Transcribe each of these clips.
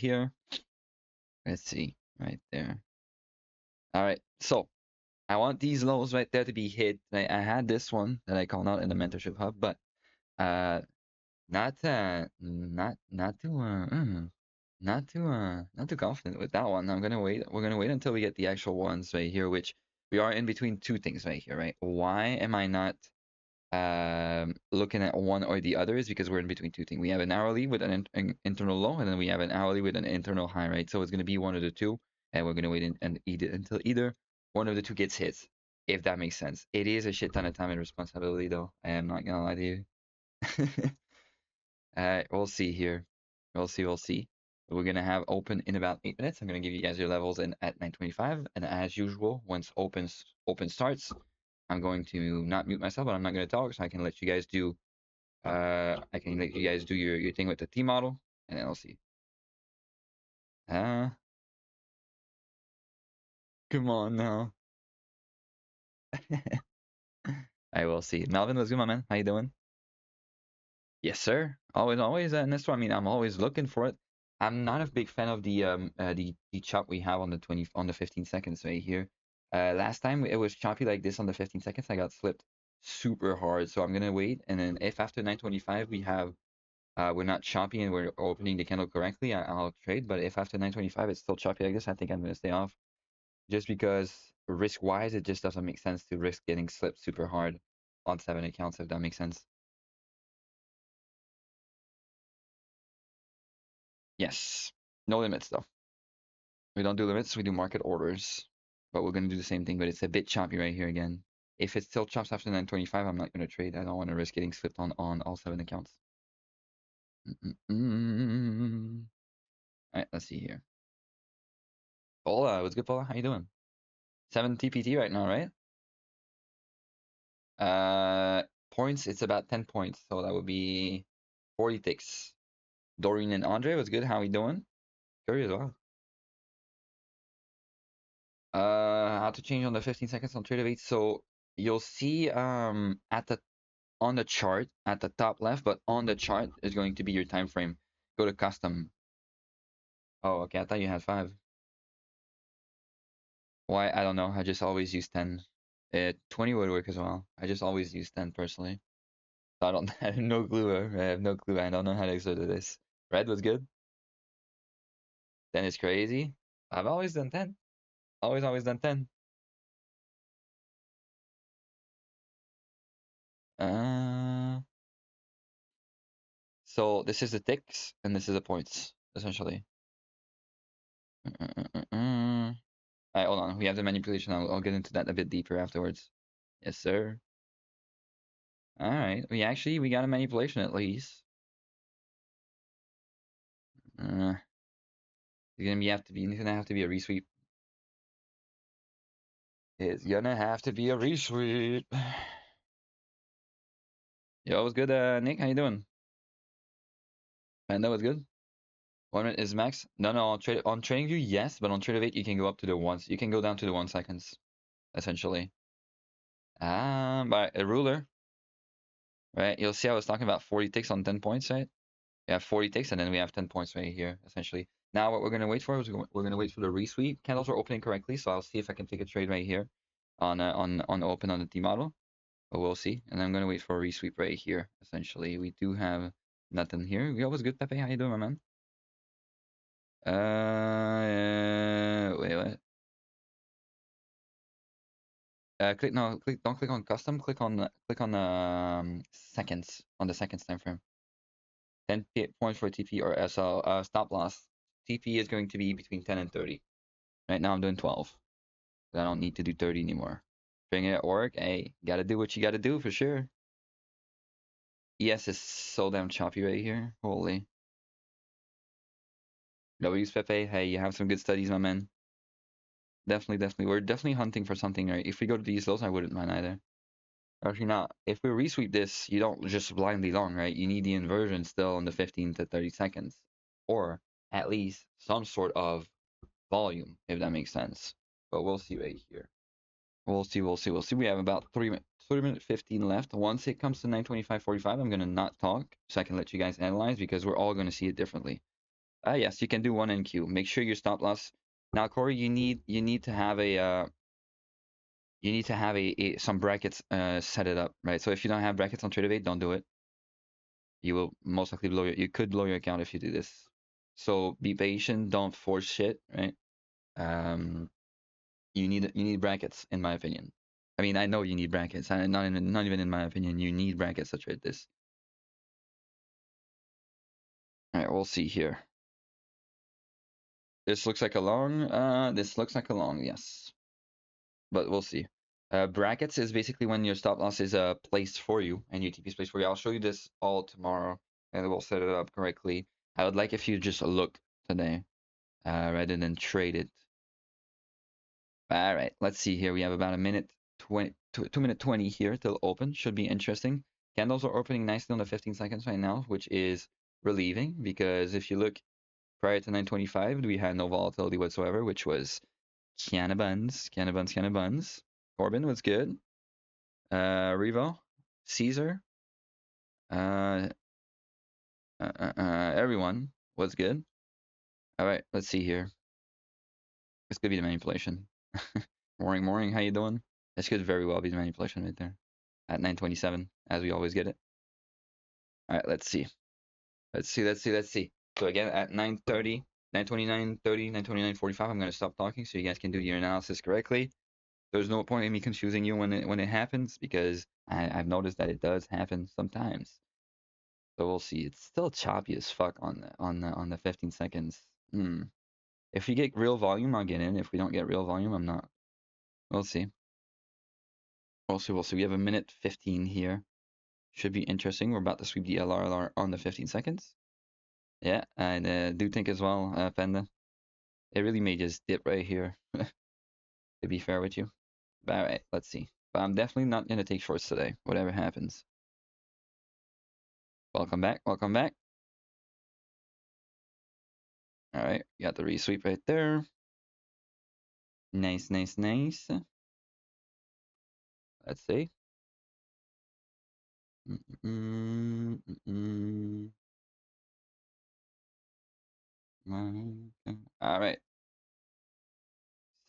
here. Let's see, right there. All right, so I want these lows right there to be hit. I had this one that I called out in the mentorship hub, but uh, not too confident with that one. I'm gonna wait. We're gonna wait until we get the actual ones right here, which we are in between two things right here, right? Why am I not looking at one or the other? Is because we're in between two things. We have an hourly with an internal low, and then we have an hourly with an internal high, right? So it's gonna be one of the two, and we're gonna wait and eat it until either one of the two gets hit, if that makes sense. It is a shit ton of time and responsibility, though. I am not gonna lie to you. We'll see here. We'll see. We'll see. We're gonna have open in about 8 minutes. I'm gonna give you guys your levels in at 9:25, and as usual, once open starts, I'm going to not mute myself, but I'm not gonna talk, so I can let you guys do. I can let you guys do your thing with the T model, and then I'll see. Come on now. I will see. Melvin, what's good, my man? How you doing? Yes, sir. Always, always. And that's what I mean. I'm always looking for it. I'm not a big fan of the chop we have on the 15 seconds right here. Last time it was choppy like this on the 15 seconds, I got slipped super hard. So I'm gonna wait, and then if after 9:25 we have we're not choppy and we're opening the candle correctly, I'll trade. But if after 9:25 it's still choppy like this, I think I'm gonna stay off. Just because risk-wise, it just doesn't make sense to risk getting slipped super hard on 7 accounts, if that makes sense. Yes. No limits though. We don't do limits, we do market orders. But we're going to do the same thing, but it's a bit choppy right here again. If it still chops after 9:25, I'm not going to trade. I don't want to risk getting slipped on all 7 accounts. All right, let's see here. Paula, what's good, Paula? How you doing? 7 TPT right now, right? Points, it's about 10 points, so that would be 40 ticks. Doreen and Andre, what's good? How you doing? Curry as well. How to change on the 15 seconds on Trader 8. So you'll see at the on the chart at the top left, but on the chart is going to be your time frame. Go to custom. Oh, okay. I thought you had 5. Why? I don't know. I just always use 10. 20 would work as well. I just always use 10 personally. So I don't. I have no clue. I have no clue. I don't know how to exert this. Red was good. 10 is crazy. I've always done 10. Always done 10. So this is the ticks and this is the points essentially. Alright, hold on. We have the manipulation. I'll get into that a bit deeper afterwards. Yes, sir. Alright. We got a manipulation at least. It's gonna have to be a resweep. It's gonna have to be a resweep. Yo, what's good, Nick? How you doing? Panda, what's good? 1 minute is max. No, on TradingView, yes, but on TradeOvate you can go up to the ones. You can go down to the 1 seconds, essentially. But a ruler. Right, you'll see I was talking about 40 ticks on 10 points, right? We have 40 ticks and then we have 10 points right here, essentially. Now what we're going to wait for is we're going to wait for the resweep. Candles are opening correctly, so I'll see if I can take a trade right here on open on the T model. But we'll see. And I'm going to wait for a resweep right here, essentially. We do have nothing here. We always good, Pepe. How you doing, my man? Wait, what? Don't click on custom. Click on seconds on the seconds time frame. 10 points for TP or SL stop loss. TP is going to be between 10 and 30. Right now I'm doing 12. I don't need to do 30 anymore. Bring it at work. Hey, gotta do what you gotta do for sure. ES is so damn choppy right here. Holy. W's Pepe. Hey, you have some good studies, my man. Definitely. We're definitely hunting for something, right? If we go to these lows, I wouldn't mind either. Actually not. If we resweep this, you don't just blindly long, right? You need the inversion still in the 15 to 30 seconds. Or at least some sort of volume, if that makes sense. But we'll see right here. We'll see. We have about 3 minutes 15 left. Once it comes to 9:25:45, I'm gonna not talk so I can let you guys analyze because we're all gonna see it differently. Yes, you can do one NQ. Make sure your stop loss. Now, Corey, you need to have a some brackets set it up, right? So if you don't have brackets on Tradeovate, don't do it. You will most likely you could blow your account if you do this. So be patient, don't force shit, right? Um, you need brackets, in my opinion. I mean, I know you need brackets. Not even in my opinion, you need brackets to trade this. All right, we'll see here. This looks like a long. This looks like a long, yes. But we'll see. Brackets is basically when your stop loss is placed for you and UTP is placed for you. I'll show you this all tomorrow and we'll set it up correctly. I would like if you just look today rather than trade it. All right, let's see here. We have about a minute 20, 2 minute 20 here till open. Should be interesting. Candles are opening nicely on the 15 seconds right now, which is relieving because if you look prior to 925, we had no volatility whatsoever, which was canna buns, canna buns, canna buns. Corbin was good. Revo, Caesar, uh, everyone was good. All right, let's see here. This could be the manipulation. Morning, morning. How you doing? This could very well be the manipulation right there at 927, as we always get it. All right, let's see. Let's see. Let's see. Let's see. So again, at 9:30, 9:29:30, 9:29:45, I'm gonna stop talking so you guys can do your analysis correctly. There's no point in me confusing you when it happens because I've noticed that it does happen sometimes. So we'll see. It's still choppy as fuck on the 15 seconds. If we get real volume, I'll get in. If we don't get real volume, I'm not. We'll see. We'll see. We'll see. We have a minute 15 here. Should be interesting. We're about to sweep the LRLR on the 15 seconds. Yeah, and do think as well, Panda. It really may just dip right here. To be fair with you. All right, let's see. But I'm definitely not gonna take shorts today. Whatever happens. Welcome back. Welcome back. All right, got the resweep right there. Nice, nice, nice. Let's see. All right.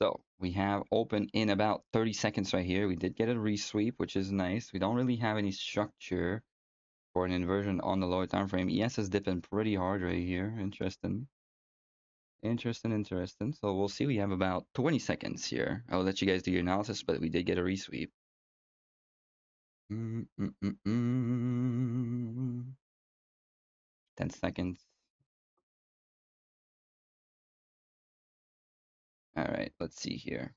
So we have open in about 30 seconds right here. We did get a resweep, which is nice. We don't really have any structure for an inversion on the lower time frame. ES is dipping pretty hard right here. Interesting. Interesting, interesting. So we'll see. We have about 20 seconds here. I'll let you guys do your analysis, but we did get a resweep. 10 seconds. All right, let's see here.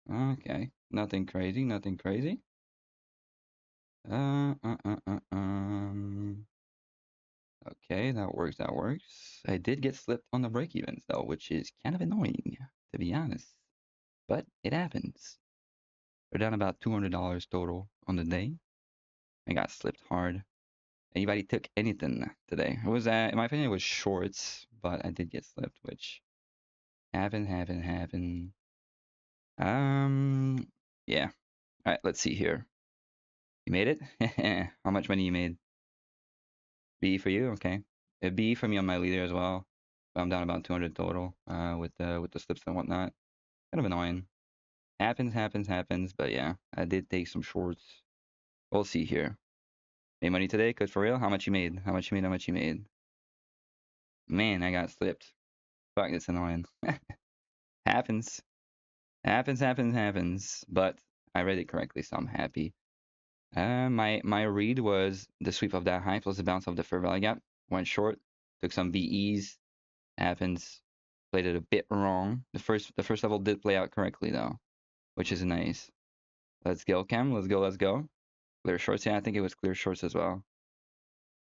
Okay, nothing crazy, nothing crazy. Okay, that works, that works. I did get slipped on the break evens though, which is kind of annoying, to be honest. But it happens. We're down about $200 total on the day. I got slipped hard. Anybody took anything today? It was, in my opinion, it was shorts, but I did get slipped, which happened. Yeah. All right, let's see here. You made it? How much money you made? B for you? Okay. A B for me on my leader as well. I'm down about 200 total with the slips and whatnot. Kind of annoying. Happens. But yeah, I did take some shorts. We'll see here. Made money today? Good for real? How much you made? How much you made? How much you made? Man, I got slipped. Fuck, that's annoying. Happens. Happens. But I read it correctly, so I'm happy. My read was the sweep of that high plus the bounce of the fair value gap. Went short, took some VEs. Happens. Played it a bit wrong. The first level did play out correctly though, which is nice. Let's go, Cam. Let's go. Clear shorts. Yeah, I think it was clear shorts as well.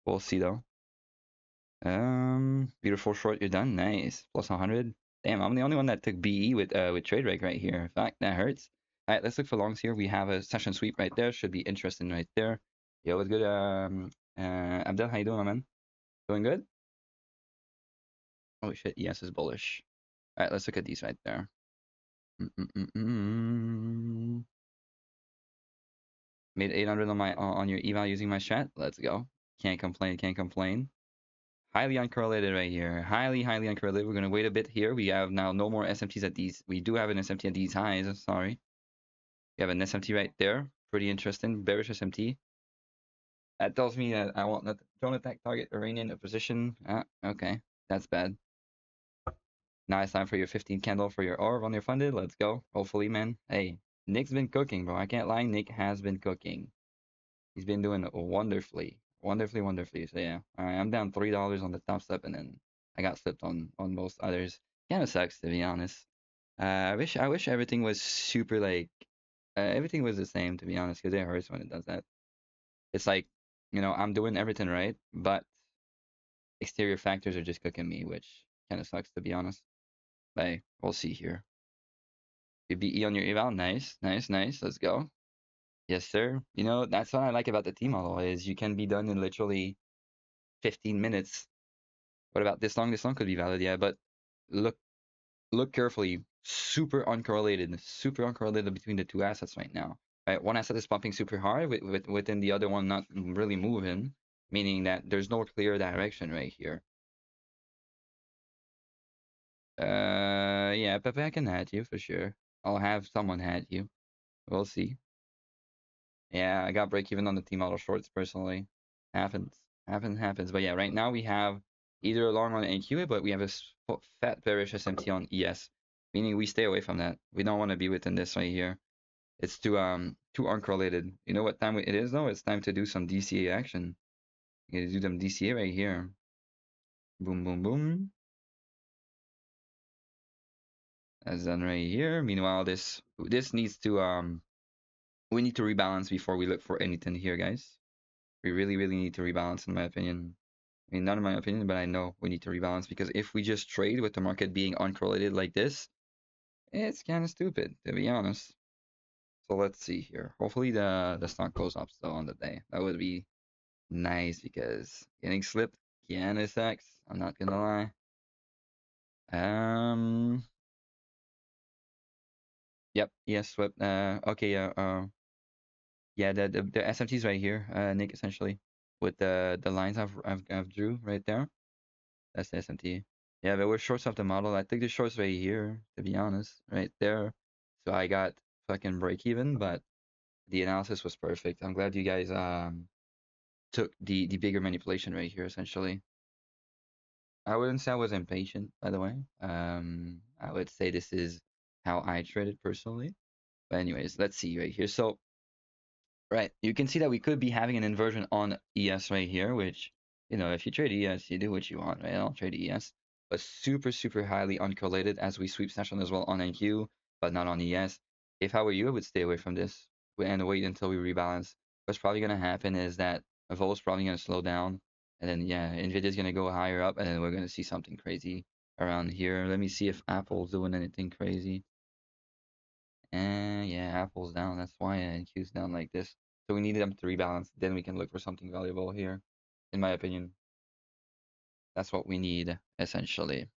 We'll see though. Beautiful short. You're done. Nice. Plus 100. Damn, I'm the only one that took BE with trade reg right here. In fact, that hurts. All right, let's look for longs here. We have a session sweep right there. Should be interesting right there. Yo, what's good? Abdel, how you doing, my man? Doing good? Oh shit, yes is bullish. All right, let's look at these right there. Made 800 on my on your eval using my strat. Let's go. Can't complain. Can't complain. Highly uncorrelated right here. Highly uncorrelated. We're gonna wait a bit here. We have now no more SMTs at these. We do have an SMT at these highs. Sorry. We have an SMT right there. Pretty interesting. Bearish SMT. That tells me that I want not drone attack target Iranian position. Ah, okay. That's bad. Now it's time for your 15 candle for your orb on your funded. Let's go. Hopefully, man. Hey, Nick's been cooking, bro. I can't lie. Nick has been cooking. He's been doing wonderfully. Wonderfully. So yeah, I'm down $3 on the top step, and then I got slipped on most others. Kind of sucks, to be honest. I wish everything was super like everything was the same, to be honest, because it hurts when it does that. It's like, I'm doing everything right, but exterior factors are just cooking me, which kind of sucks, to be honest. But hey, we'll see here. You beat E on your eval. Nice. Let's go. Yes, sir. That's what I like about the T model is you can be done in literally 15 minutes. What about this long? This long could be valid, yeah, but look carefully. Super uncorrelated between the two assets right now. Right, one asset is pumping super hard within the other one not really moving, meaning that there's no clear direction right here. Yeah, Pepe, I can hat you for sure. I'll have someone hat you. We'll see. Yeah, I got break even on the T model shorts personally. Happens. But yeah, right now we have either a long on NQ, but we have a fat bearish SMT on ES, meaning we stay away from that. We don't want to be within this right here. It's too uncorrelated. You know what time it is though? It's time to do some DCA action. You gotta do them DCA right here. Boom, boom, boom. That's done right here. Meanwhile, this needs to we need to rebalance before we look for anything here, guys. We really need to rebalance, in my opinion. I mean, not in my opinion, but I know we need to rebalance because if we just trade with the market being uncorrelated like this, it's kind of stupid, to be honest. So let's see here. Hopefully the stock goes up still on the day. That would be nice because getting slipped kinda sucks. I'm not gonna lie. Yep, yes, swept. Okay, yeah, the SMT's right here, Nick, essentially, with the lines I've drew right there. That's the SMT. Yeah, but we're shorts of the model. I think the shorts right here, to be honest, right there. So I got fucking break even, but the analysis was perfect. I'm glad you guys took the bigger manipulation right here, essentially. I wouldn't say I was impatient, by the way. I would say this is how I traded personally. But anyways, let's see right here. So, right, you can see that we could be having an inversion on ES right here, which, if you trade ES, you do what you want, right? I'll trade ES. But super highly uncorrelated as we sweep session as well on NQ, but not on ES. If I were you, I would stay away from this and wait until we rebalance. What's probably going to happen is that Vol's probably going to slow down. And then, yeah, Nvidia's going to go higher up, and then we're going to see something crazy around here. Let me see if Apple's doing anything crazy. And yeah, Apple's down. That's why NQ's down like this. So we need them to rebalance. Then we can look for something valuable here, in my opinion. That's what we need, essentially.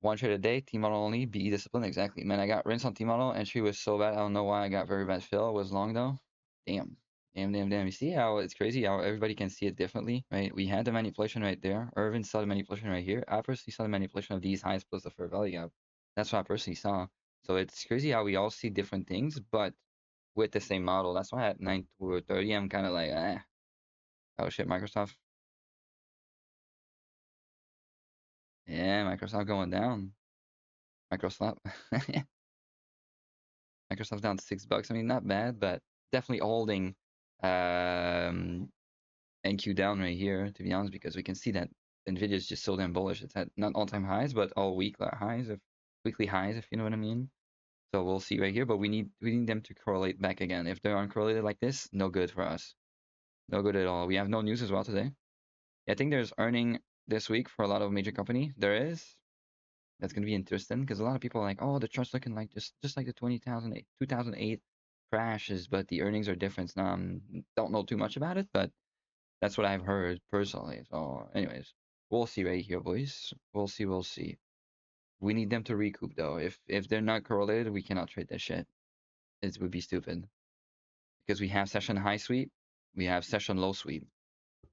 One trade a day, T model only, be disciplined. Exactly. Man, I got rinse on T model. Entry was so bad. I don't know why I got very bad fill. It was long though. Damn. You see how it's crazy how everybody can see it differently, right? We had the manipulation right there. Irvin saw the manipulation right here. I personally saw the manipulation of these highs plus the fair value gap. That's what I personally saw. So it's crazy how we all see different things, but with the same model. That's why at 9 to 30, I'm kind of like, oh shit, Microsoft. Yeah, Microsoft going down. Microsoft. Microsoft's down $6. I mean, not bad, but definitely holding NQ down right here, to be honest, because we can see that Nvidia is just so damn bullish. It's at not all-time highs, but all week highs, if weekly highs, if you know what I mean. So we'll see right here, but we need them to correlate back again. If they're uncorrelated like this, no good for us. No good at all. We have no news as well today. I think there's earning this week for a lot of major company. There is. That's gonna be interesting because a lot of people are like, oh, the trust looking like just like the 2008 crashes, but the earnings are different. Now, don't know too much about it, but that's what I've heard personally. So, anyways, we'll see right here, boys. We'll see. We need them to recoup though. If they're not correlated, we cannot trade this shit. it would be stupid because we have session high sweep, we have session low sweep,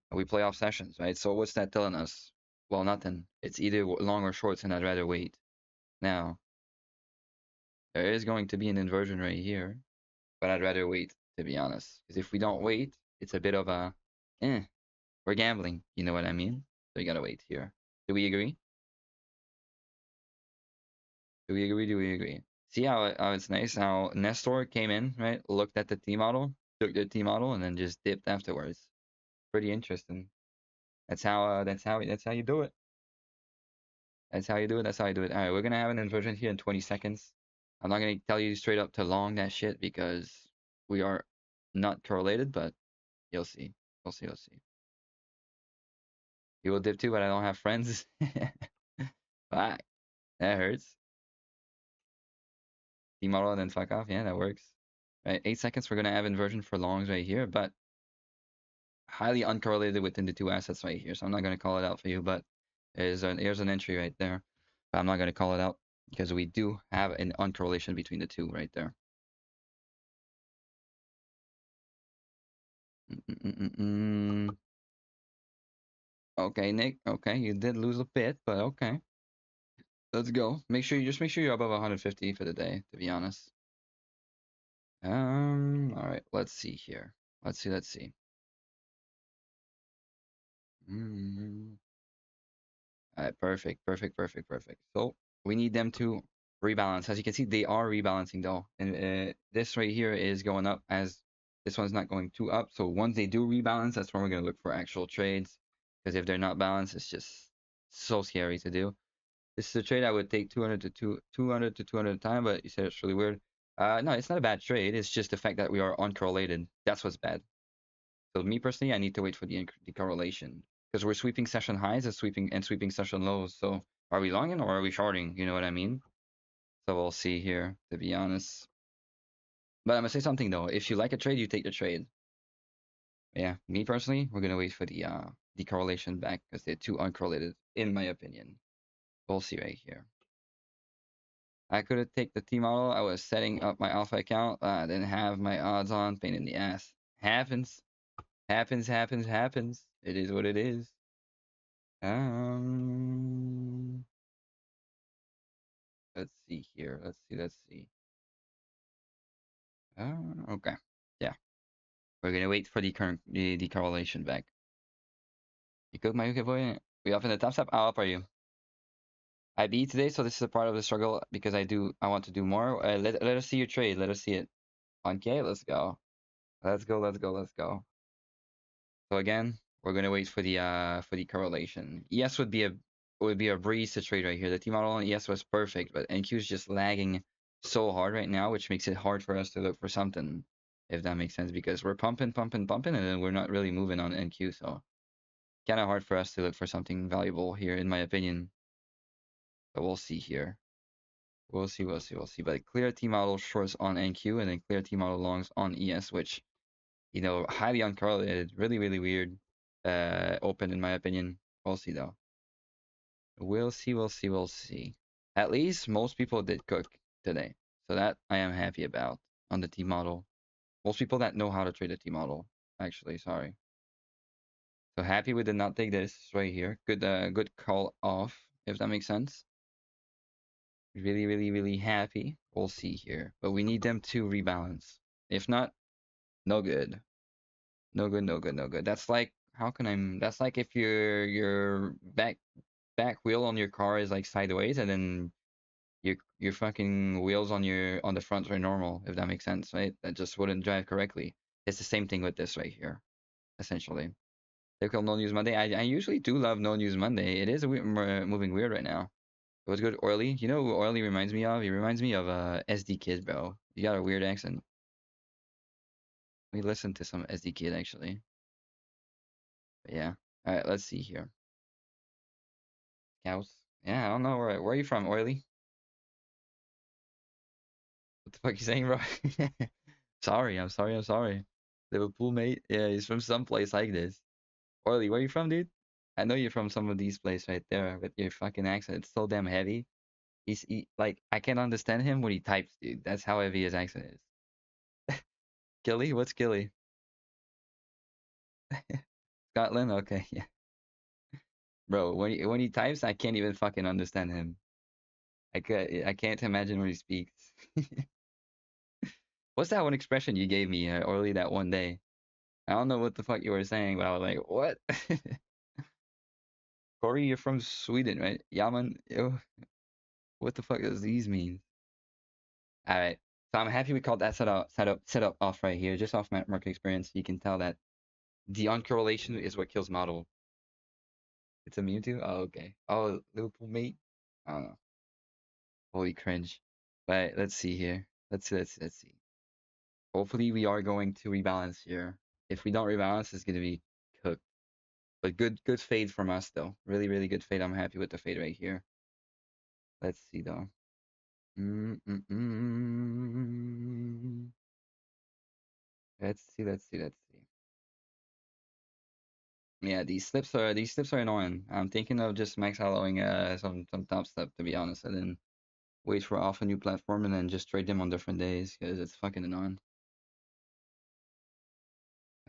and we play off sessions, right? So what's that telling us? Well, nothing. It's either long or shorts, and I'd rather wait. Now, there is going to be an inversion right here, but I'd rather wait, to be honest. Because if we don't wait, it's a bit of a, we're gambling. You know what I mean? So you gotta wait here. Do we agree? Do we agree? Do we agree? See how it's nice how Nestor came in, right? Looked at the T model, took the T model, and then just dipped afterwards. Pretty interesting. That's how you do it. That's how you do it. That's how you do it. All right, we're gonna have an inversion here in 20 seconds. I'm not gonna tell you straight up to long that shit because we are not correlated, but you'll see. We'll see. We'll see. You will dip too, but I don't have friends. Fuck. That hurts. T-model and then fuck off. Yeah, that works. Right, 8 seconds. We're gonna have inversion for longs right here, but highly uncorrelated within the two assets right here. So I'm not gonna call it out for you, but there's an entry right there. But I'm not gonna call it out because we do have an uncorrelation between the two right there. Okay, Nick. Okay, you did lose a bit, but okay. Let's go. Make sure you're above 150 for the day, to be honest. All right, let's see here. Let's see. All right, perfect. So we need them to rebalance. As you can see, they are rebalancing though. And this right here is going up as this one's not going too up. So once they do rebalance, that's when we're going to look for actual trades. Because if they're not balanced, it's just so scary to do. This is a trade I would take 200 to 200 to 200 at a time, but you said it's really weird. No, it's not a bad trade. It's just the fact that we are uncorrelated. That's what's bad. So me personally, I need to wait for the correlation because we're sweeping session highs and sweeping session lows. So are we longing or are we shorting? You know what I mean? So we'll see here, to be honest. But I'm gonna say something though. If you like a trade, you take the trade. Yeah, me personally, we're gonna wait for the correlation back because they're too uncorrelated, in my opinion. We'll see right here. I could have taken the T model. I was setting up my alpha account. I didn't have my odds on. Pain in the ass. Happens. Happens. It is what it is. Let's see here. Let's see. Okay. Yeah. We're gonna wait for the correlation back. You cook my UK boy? We off in the top step? How up are you? I beat today, so this is a part of the struggle because I want to do more. Let us see your trade. Let us see it. Okay, let's go. Let's go. So again, we're gonna wait for the correlation. ES would be a breeze to trade right here. The T model on ES was perfect, but NQ is just lagging so hard right now, which makes it hard for us to look for something, if that makes sense, because we're pumping, and then we're not really moving on NQ, so kind of hard for us to look for something valuable here, in my opinion. But we'll see here. We'll see. But clear T model shorts on NQ and then clear T model longs on ES, which highly uncorrelated, really weird. Open in my opinion. We'll see though. We'll see. At least most people did cook today, so that I am happy about on the T model. Most people that know how to trade a T model, actually. Sorry. So happy we did not take this right here. Good call off, if that makes sense. Really happy. We'll see here, but we need them to rebalance. If not, no good. No good. That's like that's like if your back wheel on your car is like sideways and then your fucking wheels on the front are normal, if that makes sense, right? That just wouldn't drive correctly. It's the same thing with this right here, essentially. They call No News Monday. I usually do love No News Monday. It is moving weird right now. It was good, Oily. You know who Oily reminds me of? He reminds me of SD Kid, bro. You got a weird accent. We listened to some SD Kid actually. But yeah. All right, let's see here. Cows. Yeah, I don't know where are you from, Oily? What the fuck you saying, bro? Sorry, I'm sorry. Liverpool, mate. Yeah, he's from some place like this. Oily, where you from, dude? I know you're from some of these places right there with your fucking accent. It's so damn heavy. Like I can't understand him when he types, dude. That's how heavy his accent is. Gilly? What's Gilly? Scotland? Okay, yeah. Bro, when he types, I can't even fucking understand him. I can't imagine what he speaks. What's that one expression you gave me early that one day? I don't know what the fuck you were saying, but I was like, what? Corey, you're from Sweden, right? Yaman, ew, what the fuck does these mean? All right. So I'm happy we called that setup off right here, just off market experience. You can tell that the uncorrelation is what kills model. It's a Mewtwo? Oh, okay. Oh, Liverpool mate? I don't know. Holy cringe. But let's see here. Let's see. Hopefully we are going to rebalance here. If we don't rebalance, it's gonna be cooked. But good fade from us though. Really, really good fade. I'm happy with the fade right here. Let's see though. Mm-mm-mm. Let's see. Yeah, these slips are annoying. I'm thinking of just max allowing some top step to be honest, and then wait for off a new platform and then just trade them on different days because it's fucking annoying.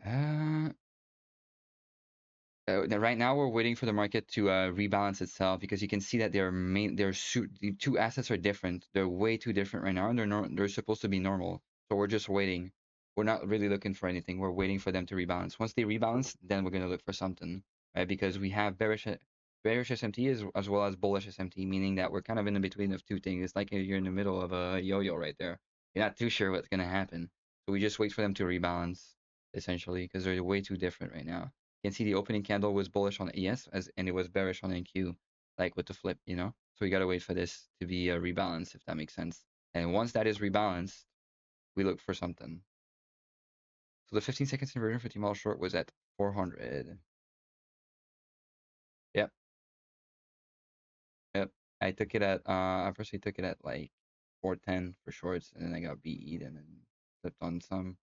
Uh, right now we're waiting for the market to rebalance itself because you can see that the two assets are different. They're way too different right now, and they're supposed to be normal. So we're just waiting. We're not really looking for anything. We're waiting for them to rebalance. Once they rebalance, then we're gonna look for something, right? Because we have bearish SMT as well as bullish SMT, meaning that we're kind of in the between of two things. It's like you're in the middle of a yo-yo right there. You're not too sure what's gonna happen. So we just wait for them to rebalance essentially because they're way too different right now. You can see the opening candle was bullish on ES and it was bearish on NQ, like with the flip, you know? So we gotta wait for this to be rebalanced, if that makes sense. And once that is rebalanced, we look for something. So the 15 seconds inversion 50 mile short was at 400. Yep, yep. I took it at I firstly took it at like 410 for shorts, and then I got BE'd and then flipped on some.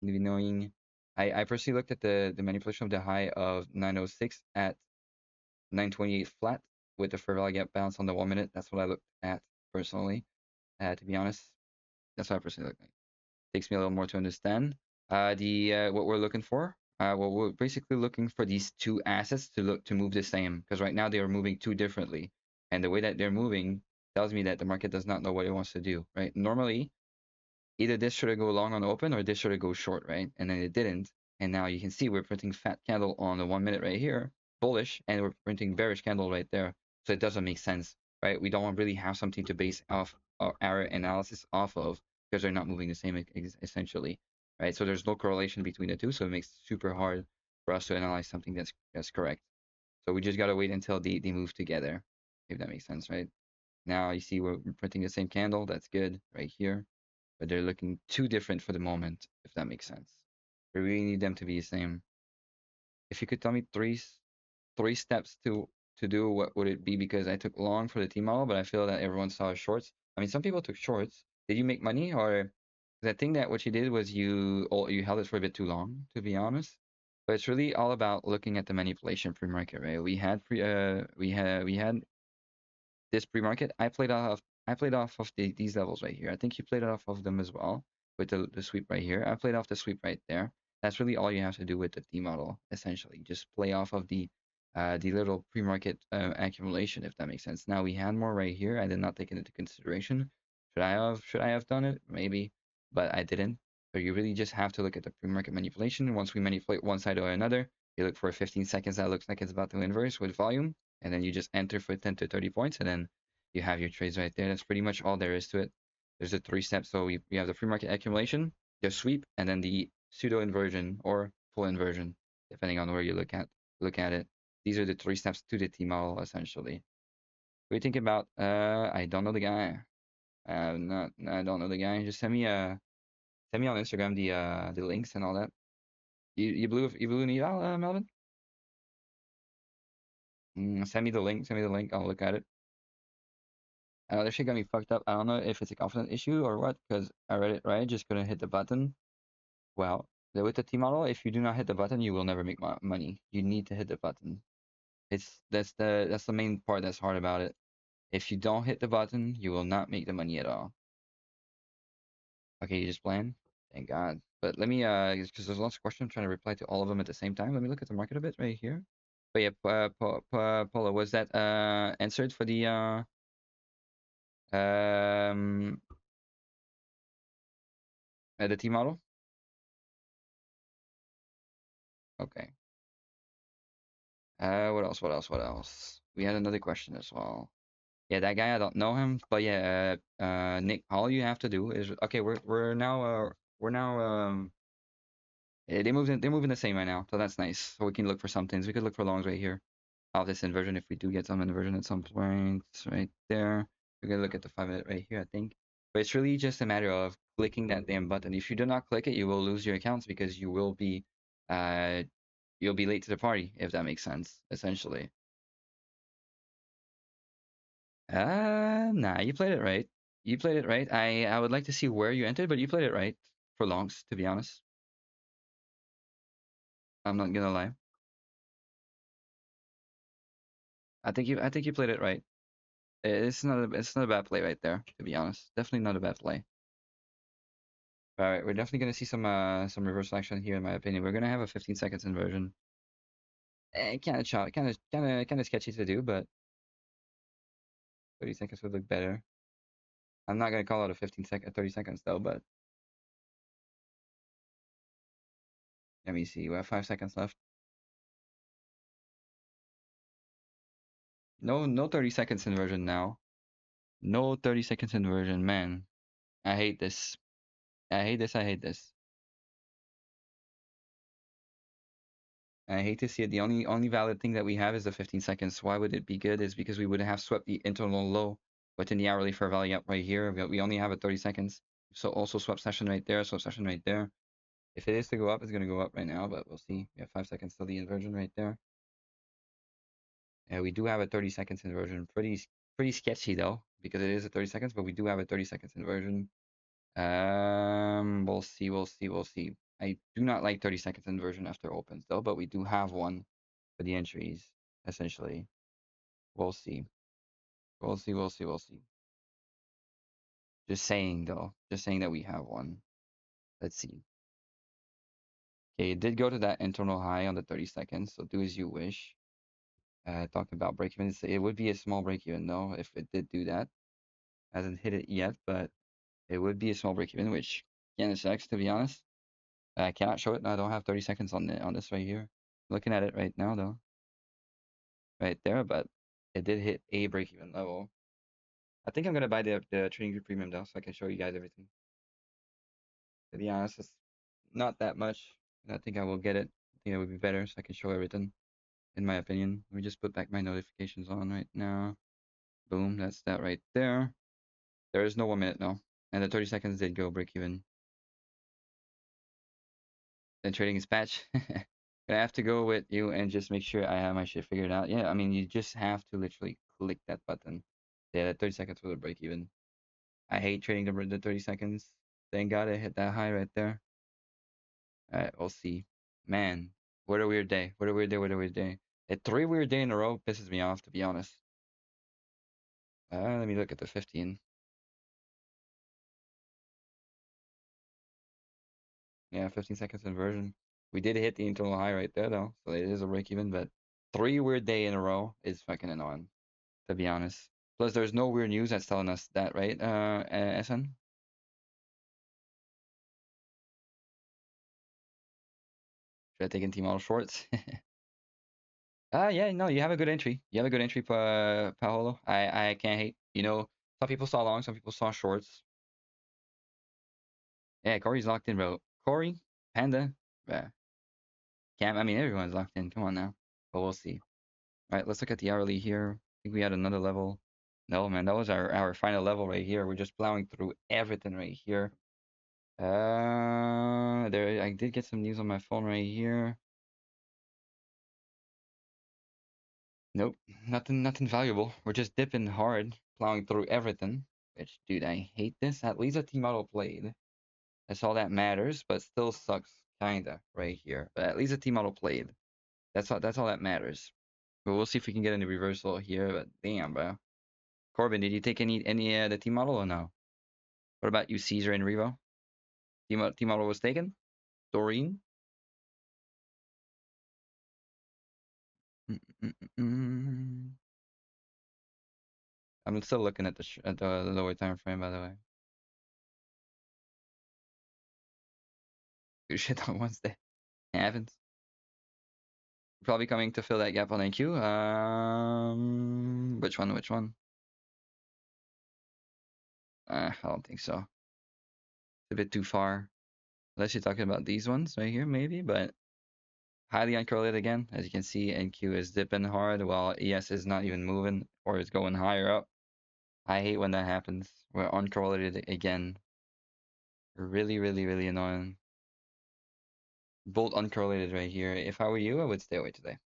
Annoying. I firstly looked at the manipulation of the high of 906 at 928 flat with the fair value gap bounce on the 1 minute. That's what I looked at personally. To be honest, that's what I personally looked at. Takes me a little more to understand. The what we're looking for. Well, we're basically looking for these two assets to move the same because right now they are moving too differently, and the way that they're moving tells me that the market does not know what it wants to do. Right? Normally, either this should go long on open or this should go short, right? And then it didn't. And now you can see we're printing fat candle on the 1 minute right here, bullish, and we're printing bearish candle right there. So it doesn't make sense, right? We don't really have something to base off our analysis off of because they're not moving the same essentially, right? So there's no correlation between the two, so it makes it super hard for us to analyze something that's correct. So we just gotta wait until they move together, if that makes sense, right? Now you see we're printing the same candle, that's good right here, but they're looking too different for the moment, if that makes sense. We really need them to be the same. If you could tell me three steps to do, what would it be? Because I took long for the T model, but I feel that everyone saw shorts. I mean, some people took shorts. Did you make money, or I think that what you did was you held it for a bit too long, to be honest. But it's really all about looking at the manipulation pre-market, right? We had this pre-market. I played off of these levels right here. I think you played off of them as well with the sweep right here. I played off the sweep right there. That's really all you have to do with the T model, essentially. Just play off of the little pre-market accumulation, if that makes sense. Now we had more right here. I did not take it into consideration. Should I have done it? Maybe, but I didn't. So you really just have to look at the pre-market manipulation. Once we manipulate one side or another, you look for 15 seconds that looks like it's about to inverse with volume, and then you just enter for 10 to 30 points, and then you have your trades right there. That's pretty much all there is to it. There's the three steps. So we have the pre-market accumulation, the sweep, and then the pseudo inversion or full inversion, depending on where you look at it. These are the three steps to the T model essentially. What do you think about? I don't know the guy. Not I don't know the guy. Just send me on Instagram the links and all that. You blew an eval, Melvin? Send me the link. Send me the link. I'll look at it. This shit got me fucked up. I don't know if it's a confidence issue or what, because I read it right, just couldn't hit the button. Well, with the T model, if you do not hit the button, you will never make money. You need to hit the button. That's the main part that's hard about it. If you don't hit the button, you will not make the money at all. Okay, you just playing? Thank God. But let me, because there's lots of questions, I'm trying to reply to all of them at the same time. Let me look at the market a bit right here. But yeah, Paula, was that answered for the um the T model? Okay. What else? What else? What else? We had another question as well. Yeah, that guy, I don't know him, but yeah, Nick, all you have to do is okay. We're now they're moving the same right now, so that's nice. So we can look for some things. We could look for longs right here of this inversion if we do get some inversion at some point right there. We're gonna look at the 5 minute right here, I think. But it's really just a matter of clicking that damn button. If you do not click it, you will lose your accounts because uh you'll be late to the party, if that makes sense, essentially. Nah, you played it right. You played it right. I would like to see where you entered, but you played it right for longs, to be honest. I'm not gonna lie. I think you played it right. It's not a bad play right there, to be honest. Definitely not a bad play. All right, we're definitely gonna see some reversal action here, in my opinion. We're gonna have a 15 seconds inversion. Kind of sketchy to do, but 30 seconds would look better. I'm not gonna call it a 30 seconds though, but let me see. We have 5 seconds left. No 30 seconds inversion now. No 30 seconds inversion, man. I hate this. I hate this. I hate this. I hate to see it. The only valid thing that we have is the 15 seconds. Why would it be good? Is because we would have swept the internal low within the hourly fair value up right here. We only have a 30 seconds. So also swap session right there, swap session right there. If it is to go up, it's gonna go up right now, but we'll see. We have 5 seconds till the inversion right there. And we do have a 30 seconds inversion. Pretty sketchy though, because it is a 30 seconds, but we do have a 30 seconds inversion. We'll see, we'll see, we'll see. I do not like 30 seconds inversion after opens though, but we do have one for the entries, essentially. We'll see. We'll see, we'll see, we'll see. Just saying though, just saying that we have one. Let's see. Okay, it did go to that internal high on the 30 seconds, so do as you wish. Talking about break even, it would be a small break even though if it did do that. Hasn't hit it yet, but it would be a small break even, which again sucks to be honest. I cannot show it. I don't have 30 seconds on this right here. Looking at it right now though, right there, but it did hit a break even level. I think I'm gonna buy the Trading View Premium though, so I can show you guys everything. To be honest, it's not that much. And I think I will get it. I think it would be better so I can show everything, in my opinion. Let me just put back my notifications on right now. Boom, that's that right there. There is no 1 minute now. And the 30 seconds did go break even. Then trading is patch. I have to go with you and just make sure I have my shit figured out. Yeah, I mean, you just have to literally click that button. Yeah, that 30 seconds for the break even. I hate trading the 30 seconds. Thank God I hit that high right there. Alright, we'll see. Man, what a weird day. What a weird day. What a weird day. A 3 weird day in a row pisses me off, to be honest. Let me look at the 15. Yeah, 15 seconds inversion. We did hit the internal high right there, though, so it is a break even, but 3 weird day in a row is fucking annoying, to be honest. Plus, there's no weird news that's telling us that, right, SN? Should I take in T-model shorts? Yeah, no, you have a good entry. You have a good entry, Paolo. I can't hate. Some people saw long, some people saw shorts. Yeah, Corey's locked in, bro. Corey, Panda, yeah. Cam, I mean, everyone's locked in. Come on now. But we'll see. All right, let's look at the hourly here. I think we had another level. No, man, that was our final level right here. We're just plowing through everything right here. There, I did get some news on my phone right here. Nope, nothing valuable. We're just dipping hard, plowing through everything. Which, dude, I hate this. At least a T-model played. That's all that matters, but still sucks, kinda, right here. But at least a T-model played. That's all that matters. But we'll see if we can get any reversal here. But damn, bro. Corbin, did you take any the T-model or no? What about you, Caesar and Revo? Team model was taken. Doreen. I'm still looking at the lower time frame, by the way. Good shit on Wednesday. It happens. Probably coming to fill that gap on NQ. Which one? Which one? I don't think so. It's a bit too far. Unless you're talking about these ones right here, maybe, but highly uncorrelated again. As you can see, NQ is dipping hard while ES is not even moving or is going higher up. I hate when that happens. We're uncorrelated again. Really, really, really annoying. Bolt uncorrelated right here. If I were you, I would stay away today.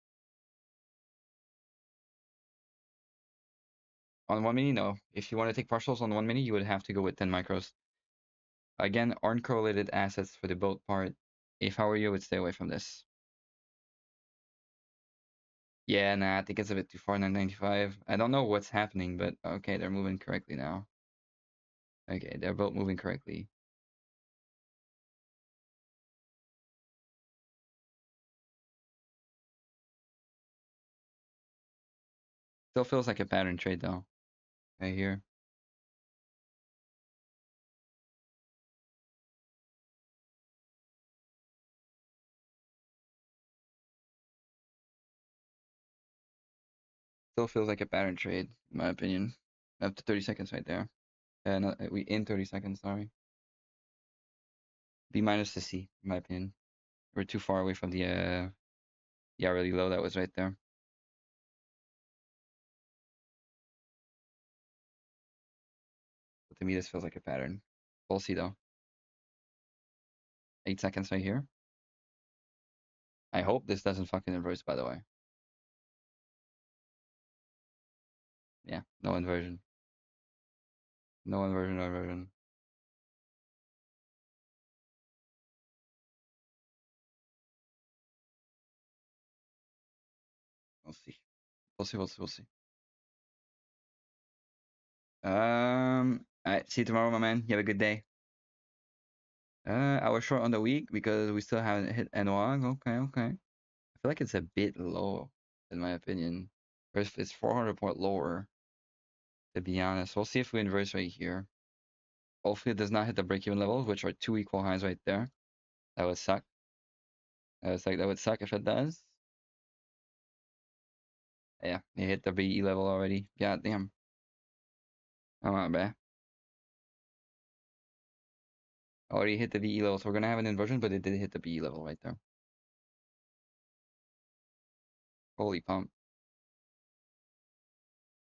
On 1 mini, no. If you want to take partials on 1 mini, you would have to go with 10 micros. Again, uncorrelated assets for the boat part. If I were you, I would stay away from this. Yeah, nah, I think it's a bit too far, 995. I don't know what's happening, but okay, they're moving correctly now. Okay, they're both moving correctly. Still feels like a pattern trade though, right here. Still feels like a pattern trade, in my opinion. Up to 30 seconds right there. No, we in 30 seconds, sorry. B minus to C, in my opinion. We're too far away from the yeah, really low that was right there. But to me, this feels like a pattern. We'll see though. 8 seconds right here. I hope this doesn't fucking inverse, by the way. Yeah, no inversion. No inversion, no inversion. We'll see. We'll see, we'll see, we'll see. Alright, see you tomorrow, my man. You have a good day. I was short on the week because we still haven't hit NOAG. Okay, okay. I feel like it's a bit low, in my opinion. Or if it's 400 point lower, to be honest. We'll see if we inverse right here. Hopefully it does not hit the break-even levels, which are 2 equal highs right there. That would suck. That would suck if it does. Yeah, it hit the BE level already. God damn. Come on, bruh. Already hit the VE level, so we're gonna have an inversion, but it did hit the BE level right there. Holy pump.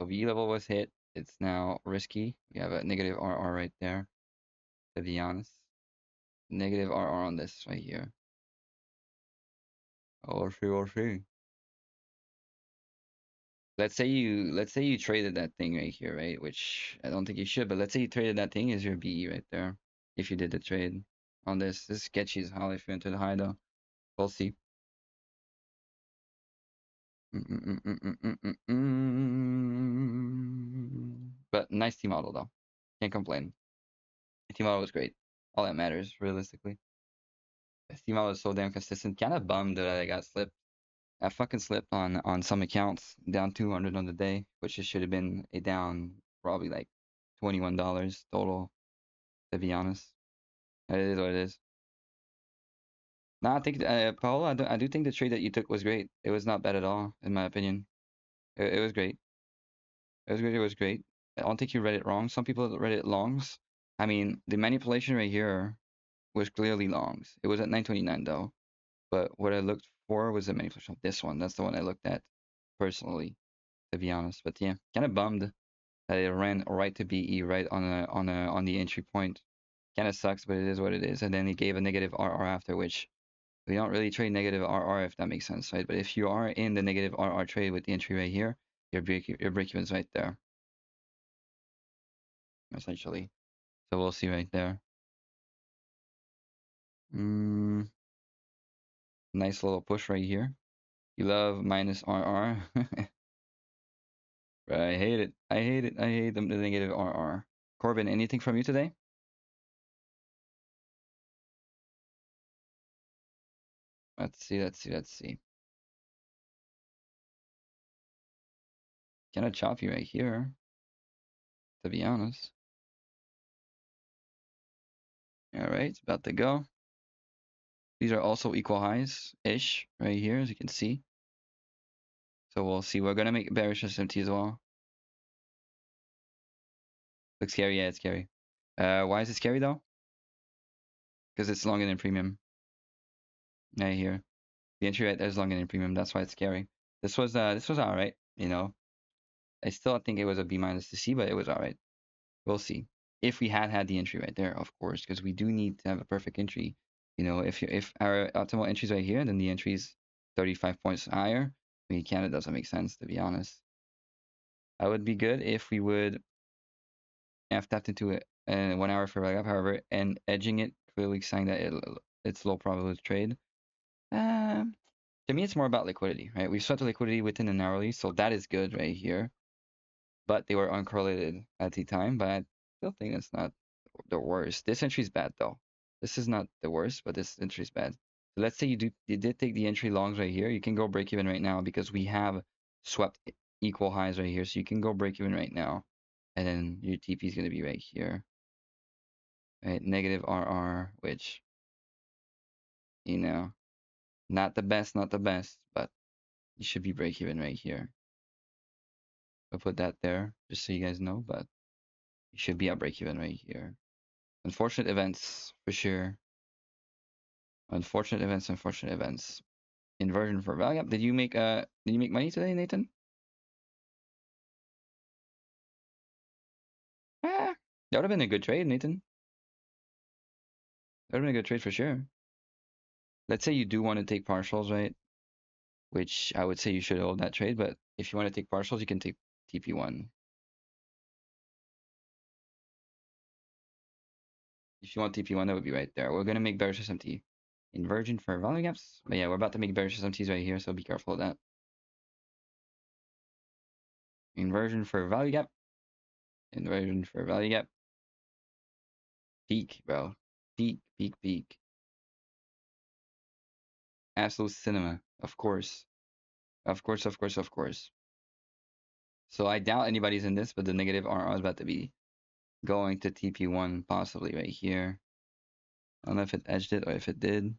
So VE level was hit. It's now risky. We have a negative RR right there, to be honest. Negative RR on this right here. Oh, see. Let's say you traded that thing right here, right? Which I don't think you should, but let's say you traded that thing as your BE right there. If you did the trade on this. This is sketchy as hell if you enter the high though. We'll see. But nice team model though. Can't complain. The team model was great. All that matters, realistically. The team model was so damn consistent. Kinda bummed that I got slipped. I fucking slipped on some accounts, down 200 on the day, which it should have been a down probably like $21 total, to be honest. It is what it is. Nah, I think Paolo, I do think the trade that you took was great. It was not bad at all, in my opinion. It was great. It was great. It was great. I don't think you read it wrong. Some people read it longs. I mean, the manipulation right here was clearly longs. It was at 929 though. But what I looked for was the manipulation of this one. That's the one I looked at personally, to be honest. But yeah, kind of bummed that it ran right to BE right on the entry point. Kind of sucks, but it is what it is. And then he gave a negative RR after, which we don't really trade negative RR if that makes sense, right? But if you are in the negative RR trade with the entry right here, your break even's right there, essentially. So we'll see right there. Nice little push right here. You love minus RR. I hate it. I hate it. I hate the negative RR. Corbin, anything from you today? Let's see, let's see, let's see. Kind of choppy right here, to be honest. All right, it's about to go. These are also equal highs-ish right here, as you can see. So we'll see. We're gonna make bearish SMT as well. Looks scary, yeah, it's scary. Why is it scary though? Because it's long and in premium. Right here. The entry right there is long and in premium. That's why it's scary. This was all right. You know, I still think it was a B minus to C, but it was all right. We'll see. If we had the entry right there, of course, because we do need to have a perfect entry. You know, if our optimal entry is right here, then the entry is 35 points higher. I mean, Canada doesn't make sense, to be honest. I would be good if we would have tapped into it 1 hour for value up, however, and edging it, clearly saying that it's low probability trade. To me, it's more about liquidity, right? We've swept the liquidity within an hourly, so that is good right here. But they were uncorrelated at the time, but I still think that's not the worst. This entry is bad though. This is not the worst, but this entry is bad. So let's say you did take the entry longs right here. You can go break even right now because we have swept equal highs right here. So you can go break even right now. And then your TP is going to be right here. Right? Negative RR, which, you know, not the best, but you should be break even right here. I'll put that there just so you guys know, but you should be at break even right here. Unfortunate events for sure. Unfortunate events, unfortunate events. Inversion for value up. Did you make money today, Nathan? Ah, that would have been a good trade, Nathan. That would have been a good trade for sure. Let's say you do want to take partials, right? Which I would say you should hold that trade, but if you want to take partials, you can take TP1. If you want TP1, that would be right there. We're gonna make bearish SMT. Inversion for value gaps. But yeah, we're about to make bearish SMTs right here, so be careful of that. Inversion for value gap. Inversion for value gap. Peak, bro. Peak, peak, peak. Absolute cinema, of course. Of course, of course, of course. So I doubt anybody's in this, but the negative RR is about to be going to TP1 possibly right here. I don't know if it edged it or if it did.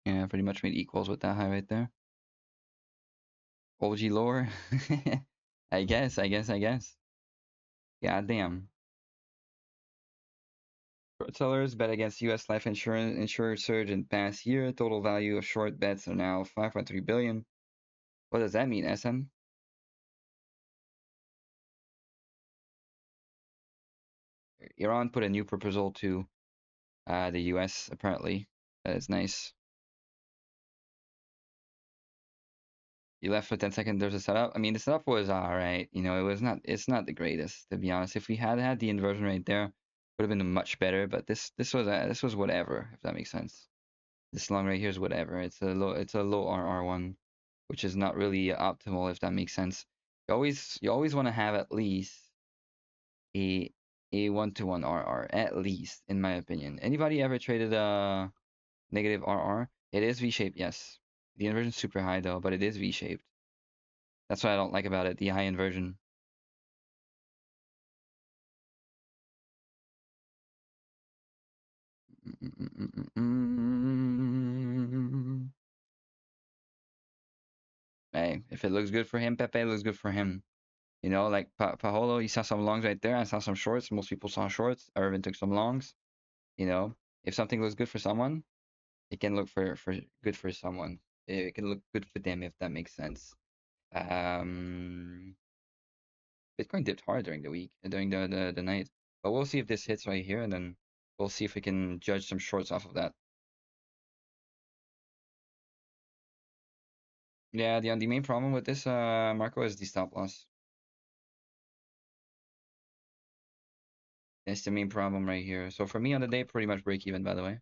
Yeah, pretty much made equals with that high right there. OG lower. I guess. God damn. Short sellers bet against US life insurer surge in past year. Total value of short bets are now 5.3 billion. What does that mean, SM? Iran put a new proposal to the US apparently. That is nice. You left for 10 seconds. There's a setup. I mean, the setup was all right. You know, it's not the greatest, to be honest. If we had the inversion right there, would have been much better. But this was whatever, if that makes sense. This long right here is whatever. It's a low RR one, which is not really optimal, if that makes sense. You always want to have at least a 1-to-1 RR, at least, in my opinion. Anybody ever traded a negative RR? It is V-shaped, yes. The inversion's super high though, but it is V-shaped. That's what I don't like about it, the high inversion. Hey, if it looks good for him, Pepe looks good for him. You know, like Pajolo, he saw some longs right there. I saw some shorts. Most people saw shorts. Irvin took some longs. You know, if something looks good for someone, it can look for good for someone. It can look good for them if that makes sense. Um, Bitcoin dipped hard during the week, during the night. But we'll see if this hits right here, and then we'll see if we can judge some shorts off of that. Yeah, the main problem with this, Marco, is the stop loss. That's the main problem right here. So for me on the day, pretty much break even, by the way.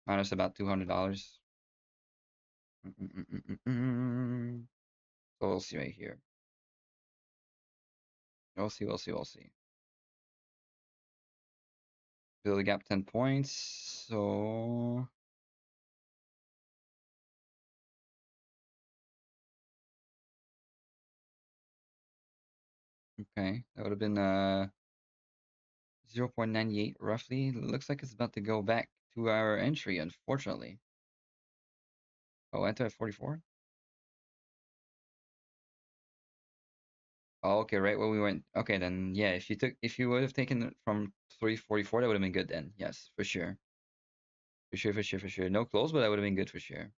Minus about $200. So we'll see right here. We'll see. Build a gap 10 points. So okay, that would have been 0.98 roughly. Looks like it's about to go back to our entry, unfortunately. Oh, enter at 44. Oh, okay, right where we went. Okay, then yeah, if you would have taken it from 344, that would have been good then. Yes, for sure. For sure, for sure, for sure. No close, but that would have been good for sure.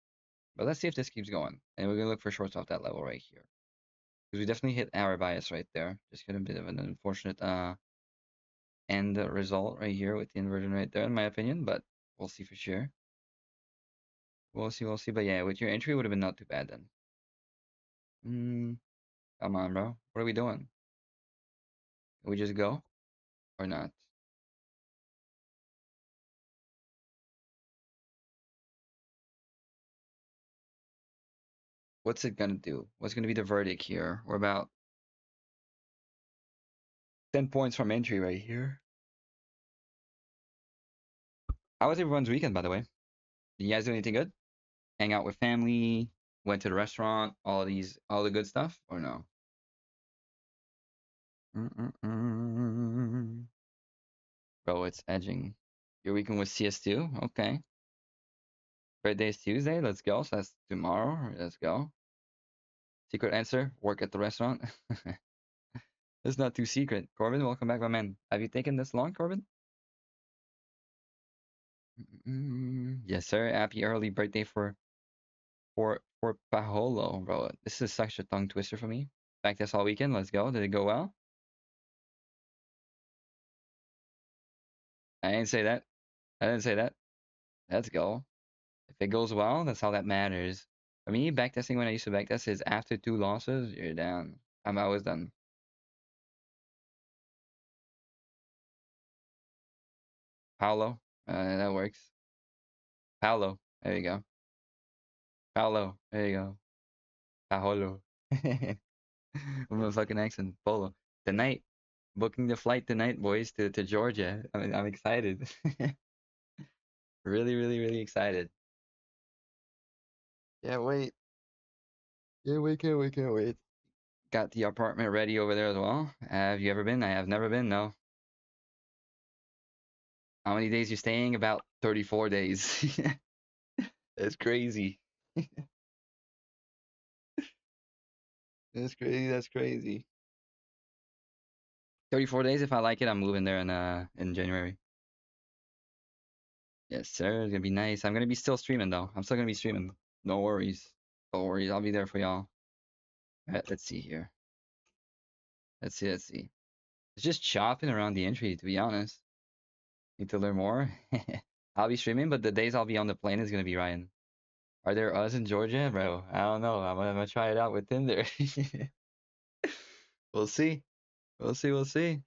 But let's see if this keeps going. And we're gonna look for shorts off that level right here. Because we definitely hit our bias right there. Just got a bit of an unfortunate end result right here with the inversion right there, in my opinion, but we'll see for sure. We'll see, we'll see. But yeah, with your entry would have been not too bad then. Come on, bro. What are we doing? Can we just go or not? What's it gonna do? What's gonna be the verdict here? We're about 10 points from entry right here. How was everyone's weekend, by the way? Did you guys do anything good? Hang out with family, went to the restaurant, all the good stuff, or no? Bro, it's edging. Your weekend was CS2? Okay. Birthday is Tuesday. Let's go. So that's tomorrow. Let's go. Secret answer: work at the restaurant. It's not too secret. Corbin, welcome back, my man. Have you taken this long, Corbin? Yes, sir. Happy early birthday for Paolo, bro. This is such a tongue twister for me. Back this all weekend. Let's go. Did it go well? I didn't say that. I didn't say that. Let's go. If it goes well, that's all that matters. For me, backtesting when I used to backtest is after 2 losses, you're down. I'm always done. Paolo, that works. Paolo, there you go. Paolo, there you go. Paolo. With my fucking accent. Polo. Tonight, booking the flight tonight, boys, to Georgia. I'm excited. Really, really, really excited. Can't wait. Can't wait, can't wait, can't wait. Got the apartment ready over there as well. Have you ever been? I have never been, no. How many days you staying? About 34 days. That's crazy. That's crazy, that's crazy. 34 days, if I like it, I'm moving there in January. Yes, sir. It's gonna be nice. I'm gonna be still streaming though. I'm still gonna be streaming. No worries. No worries. I'll be there for y'all. Alright, let's see here. Let's see, let's see. It's just chopping around the entry, to be honest. Need to learn more. I'll be streaming, but the days I'll be on the plane is gonna be Ryan. Are there us in Georgia, bro? I don't know. I'm gonna try it out with Tinder. We'll see. We'll see. We'll see.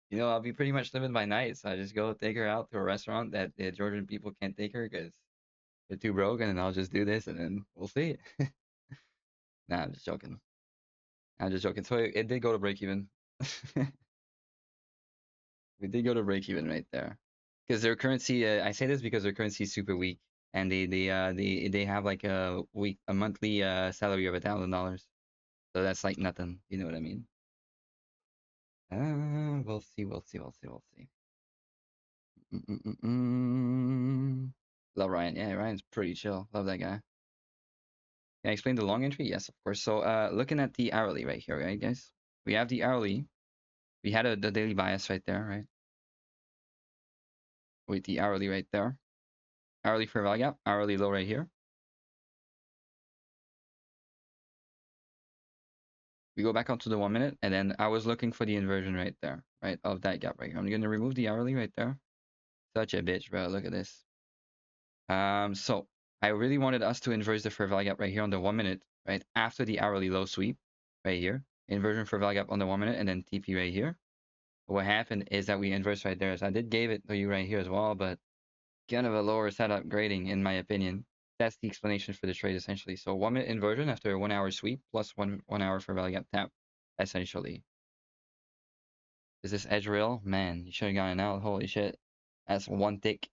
You know, I'll be pretty much living by night, so I just go take her out to a restaurant that the Georgian people can't take her because they're too broke, and then I'll just do this, and then we'll see. Nah, I'm just joking. I'm just joking. So it did go to break even. We did go to break even right there. Because their currency, I say this because their currency is super weak, and they have like a monthly salary of $1,000, so that's like nothing. You know what I mean? We'll see, we'll see, we'll see, we'll see. Love Ryan. Yeah, Ryan's pretty chill. Love that guy. Can I explain the long entry? Yes, of course. So looking at the hourly right here, right, guys? We have the hourly. We had the daily bias right there, right? With the hourly right there. Hourly fair value gap, hourly low right here. We go back up to the 1 minute, and then I was looking for the inversion right there, right, of that gap right here. I'm gonna remove the hourly right there. Such a bitch, bro. Look at this. So I really wanted us to inverse the fair value gap right here on the 1 minute, right, after the hourly low sweep right here. Inversion fair value gap on the 1 minute, and then TP right here. What happened is that we inverse right there. So I did gave it to you right here as well, but kind of a lower setup grading in my opinion. That's the explanation for the trade essentially. So 1 minute inversion after a 1 hour sweep plus one hour for value gap tap, essentially. Is this edge real? Man, you should have gotten out. Holy shit. That's one tick.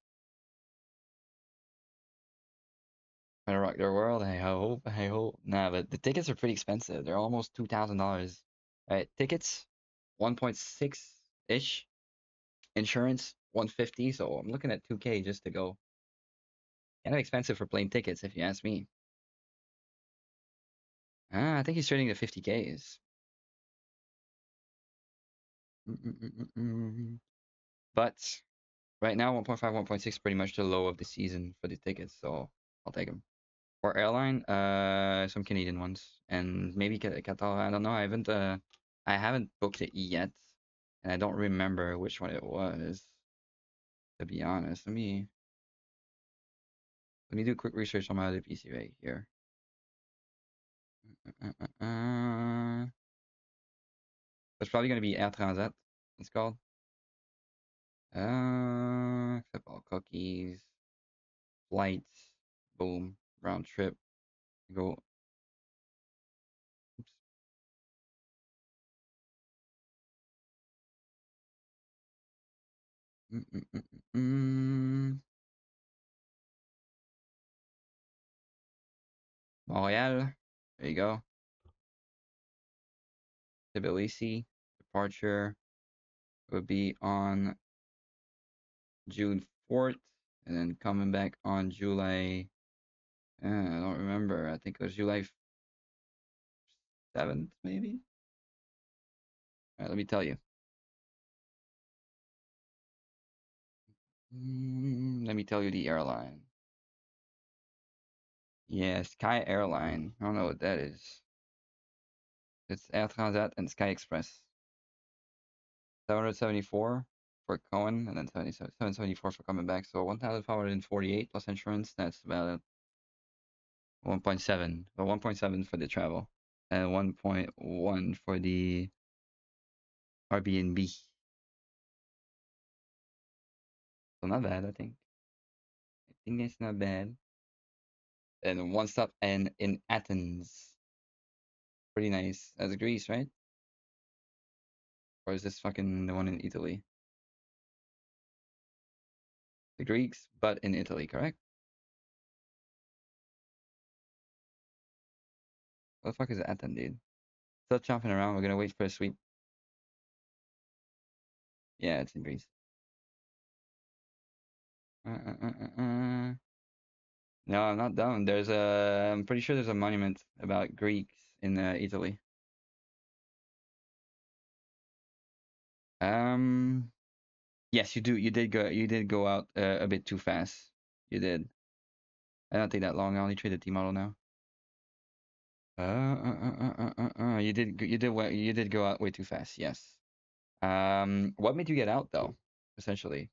Gonna rock their world. I hope. I hope. Nah, but the tickets are pretty expensive. They're almost $2,000. Alright, tickets, 1.6 ish. Insurance, 150. So I'm looking at 2K just to go. Kind of expensive for plane tickets, if you ask me. I think he's trading the 50Ks. But right now, 1.5, 1.6, pretty much the low of the season for the tickets. So I'll take them. For airline, some Canadian ones, and maybe Qatar. I don't know. I haven't booked it yet, and I don't remember which one it was. To be honest, let me do a quick research on my other PC right here. It's probably gonna be Air Transat. It's called. Accept all cookies, flights, boom, round trip. Go. Oops. Mm, mm, mm, mm, mm. Montreal. There you go. Tbilisi. Departure would be on June 4th, and then coming back on July. I don't remember. I think it was July 7th, maybe. All right, let me tell you. Let me tell you the airline. Yeah, Sky Airline. I don't know what that is. It's Air Transat and Sky Express. 774 for Cohen, and then 774 for coming back. So 1,548 plus insurance. That's about 1.7. So 1.7 for the travel, and 1.1 for the Airbnb. So not bad, I think. I think it's not bad. And one stop and in Athens. Pretty nice. That's Greece, right? Or is this fucking the one in Italy? The Greeks, but in Italy, correct? What the fuck is Athens, dude? Still chopping around. We're gonna wait for a sweep. Yeah, it's in Greece. No, I'm not done. I'm pretty sure there's a monument about Greeks in Italy. Um, yes, you do. You did go out a bit too fast. You did. I don't take that long. I only trade the T model now. You did go out way too fast. Yes. What made you get out though? Essentially,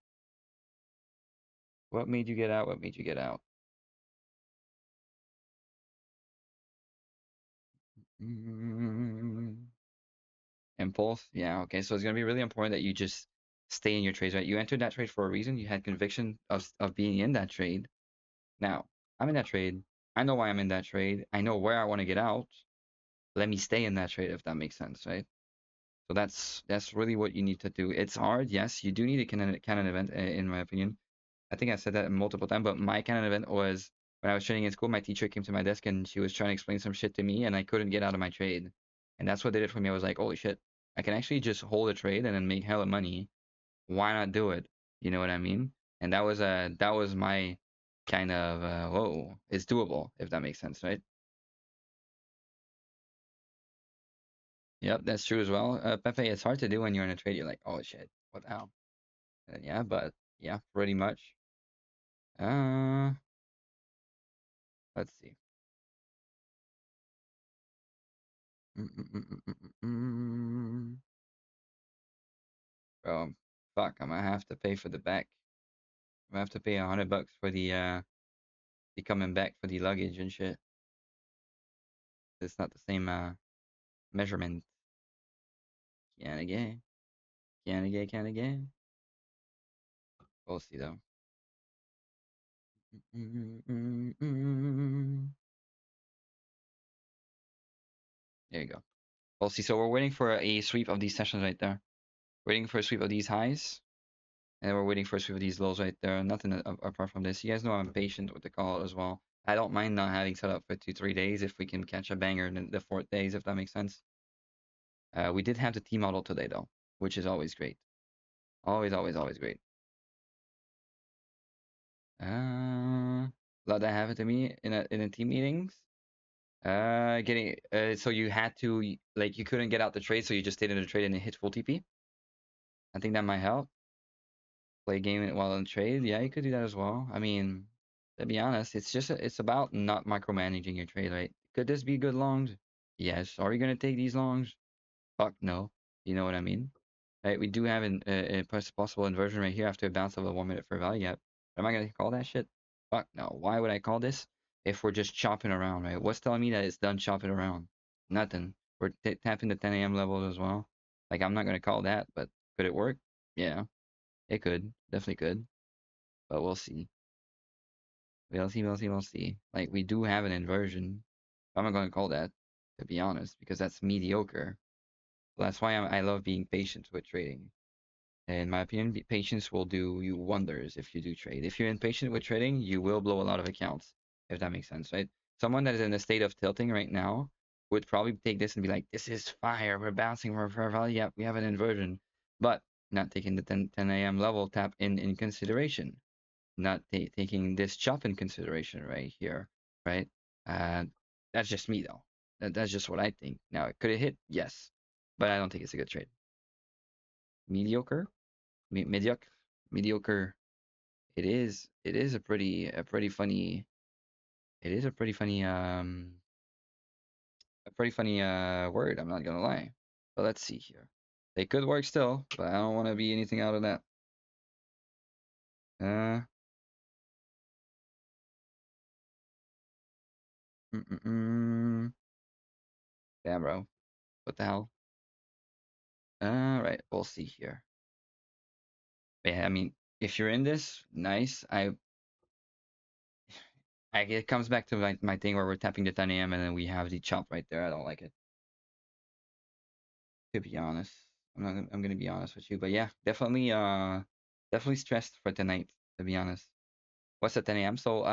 what made you get out? What made you get out? Impulse. Yeah. Okay. So it's gonna be really important that you just stay in your trades, right? You entered that trade for a reason. You had conviction of being in that trade. Now I'm in that trade. I know why I'm in that trade. I know where I want to get out. Let me stay in that trade if that makes sense, right? So that's really what you need to do. It's hard, yes. You do need a canon event, in my opinion. I think I said that multiple times, but my canon event was when I was training in school. My teacher came to my desk and she was trying to explain some shit to me, and I couldn't get out of my trade. And that's what did it for me. I was like, holy shit, I can actually just hold a trade and then make hella money. Why not do it? You know what I mean? And that was my kind of whoa, it's doable if that makes sense, right? Yep, that's true as well. Pepe, it's hard to do when you're in a trade. You're like, oh shit, what the hell? Yeah, but yeah, pretty much. Uh, let's see. Mm, mm, mm, mm, mm, mm, mm. Bro, fuck, I'm gonna have to pay for the back. I'm gonna have to pay $100 for the coming back for the luggage and shit. It's not the same measurement. Can again, can again, can again. We'll see though. Mm, mm, mm, mm. There you go. We'll see. So we're waiting for a sweep of these sessions right there. Waiting for a sweep of these highs. And we're waiting for a sweep of these lows right there. Nothing apart from this. You guys know I'm patient with the call as well. I don't mind not having set up for 2-3 days if we can catch a banger in the 4th days, if that makes sense. We did have the T model today though, which is always great. Always, always, always great. Let that happen to me in a team meetings. Getting so you had to like you couldn't get out the trade, so you just stayed in the trade and it hit full TP. I think that might help. Play game while in trade, yeah, you could do that as well. I mean, to be honest, it's about not micromanaging your trade, right? Could this be good longs? Yes. Are you gonna take these longs? Fuck no. You know what I mean? Right? We do have a possible inversion right here after a bounce of a 1 minute for value gap. Am I gonna call that shit? Fuck no. Why would I call this if we're just chopping around, right? What's telling me that it's done chopping around? Nothing. We're tapping the 10 a.m. levels as well. Like I'm not gonna call that, but could it work? Yeah, it could. Definitely could. But we'll see. We'll see. We'll see. We'll see. Like we do have an inversion. I'm not gonna call that, to be honest, because that's mediocre. That's why I love being patient with trading. In my opinion, patience will do you wonders if you do trade. If you're impatient with trading, you will blow a lot of accounts, if that makes sense, right? Someone that is in a state of tilting right now would probably take this and be like, this is fire. We're bouncing for value. Yeah, we have an inversion, but not taking the 10 a.m. level tap in consideration, not taking this chop in consideration right here, right? Uh, that's just me, though. That's just what I think. Now, could it hit? Yes, but I don't think it's a good trade. Mediocre? Mediocre, mediocre. It is a pretty funny. It is a pretty funny word. I'm not gonna lie. But let's see here. They could work still, but I don't want to be anything out of that. Uh. Damn, bro. What the hell? Right. We'll see here. But yeah, I mean, if you're in this, nice. It comes back to my thing where we're tapping the 10 a.m. and then we have the chop right there. I don't like it. To be honest. I'm gonna be honest with you. But yeah, definitely stressed for tonight, to be honest. What's at 10 a.m.? So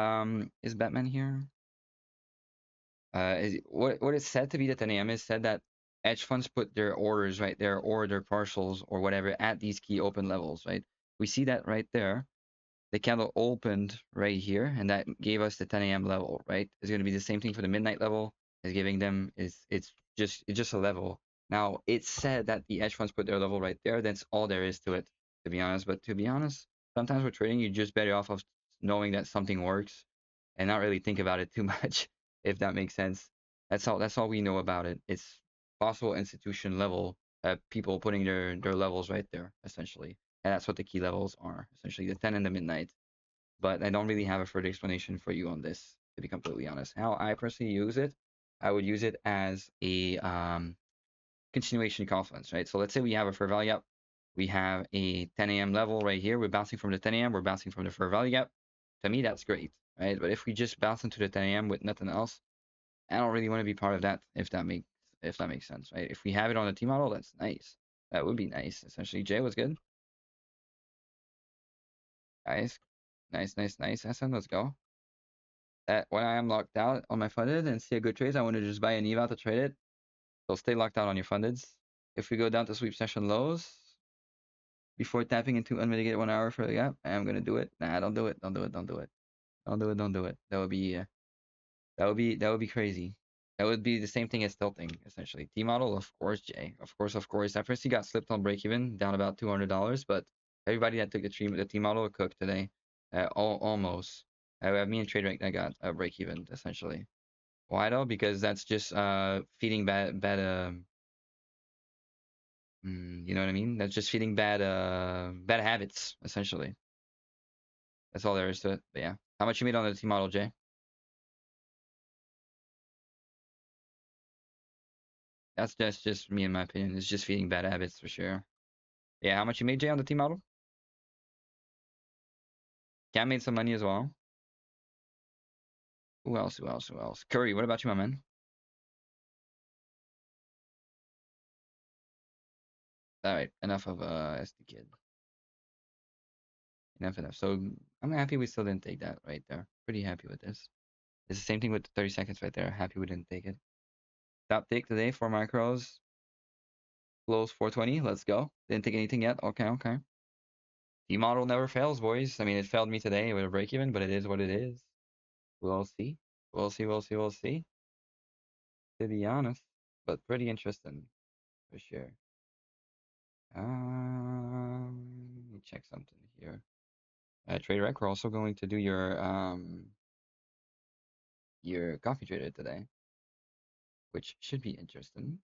is Batman here? What is said to be the 10 a.m. is said that hedge funds put their orders right there or their partials or whatever at these key open levels, right? We see that right there. The candle opened right here, and that gave us the 10 a.m. level, right? It's going to be the same thing for the midnight level. It's giving them it's just a level. Now it's said that the hedge funds put their level right there. That's all there is to it, to be honest. But to be honest, sometimes with trading, you're just better off of knowing that something works and not really think about it too much, if that makes sense. That's all we know about it. It's possible institution level people putting their levels right there, essentially. And that's what the key levels are, essentially the 10 and the midnight. But I don't really have a further explanation for you on this, to be completely honest. How I personally use it, I would use it as a continuation confluence, right? So let's say we have a fair value gap. We have a 10 a.m. level right here. We're bouncing from the 10 a.m. We're bouncing from the fair value gap. To me, that's great, right? But if we just bounce into the 10 a.m. with nothing else, I don't really want to be part of that, if that makes sense, right? If we have it on the T model, that's nice. That would be nice. Essentially, Jay was good. Nice, nice, nice, nice. SM, let's go. When I am locked out on my funded and see a good trade, I want to just buy an EVA to trade it. So stay locked out on your fundeds. If we go down to sweep session lows before tapping into unmitigated 1 hour for the gap, I'm gonna do it. Nah, don't do it. Don't do it. Don't do it. Don't do it. Don't do it. That would be crazy. That would be the same thing as tilting, essentially. T model, of course, Jay. Of course, of course. At first, he got slipped on break even, down about $200, but everybody that took the T model cooked today. Almost. Me and Trade Rank, I got a break even, essentially. Why though? Because that's just feeding bad you know what I mean? That's just feeding bad habits, essentially. That's all there is to it. But yeah. How much you made on the T model, Jay? That's just me in my opinion. It's just feeding bad habits for sure. Yeah, how much you made, Jay, on the T model? Cam made some money as well. Who else? Who else? Who else? Curry, what about you, my man? All right, enough of SD Kid. enough. So I'm happy we still didn't take that right there. Pretty happy with this. It's the same thing with the 30 seconds right there. Happy we didn't take it. Top take today for micros. Close 420. Let's go. Didn't take anything yet. Okay, okay. The model never fails, boys. I mean, it failed me today with a break even, but it is what it is. We'll see. We'll see. We'll see. We'll see. To be honest, but pretty interesting for sure. Let me check something here. TraderRec, we're also going to do your coffee trader today, which should be interesting.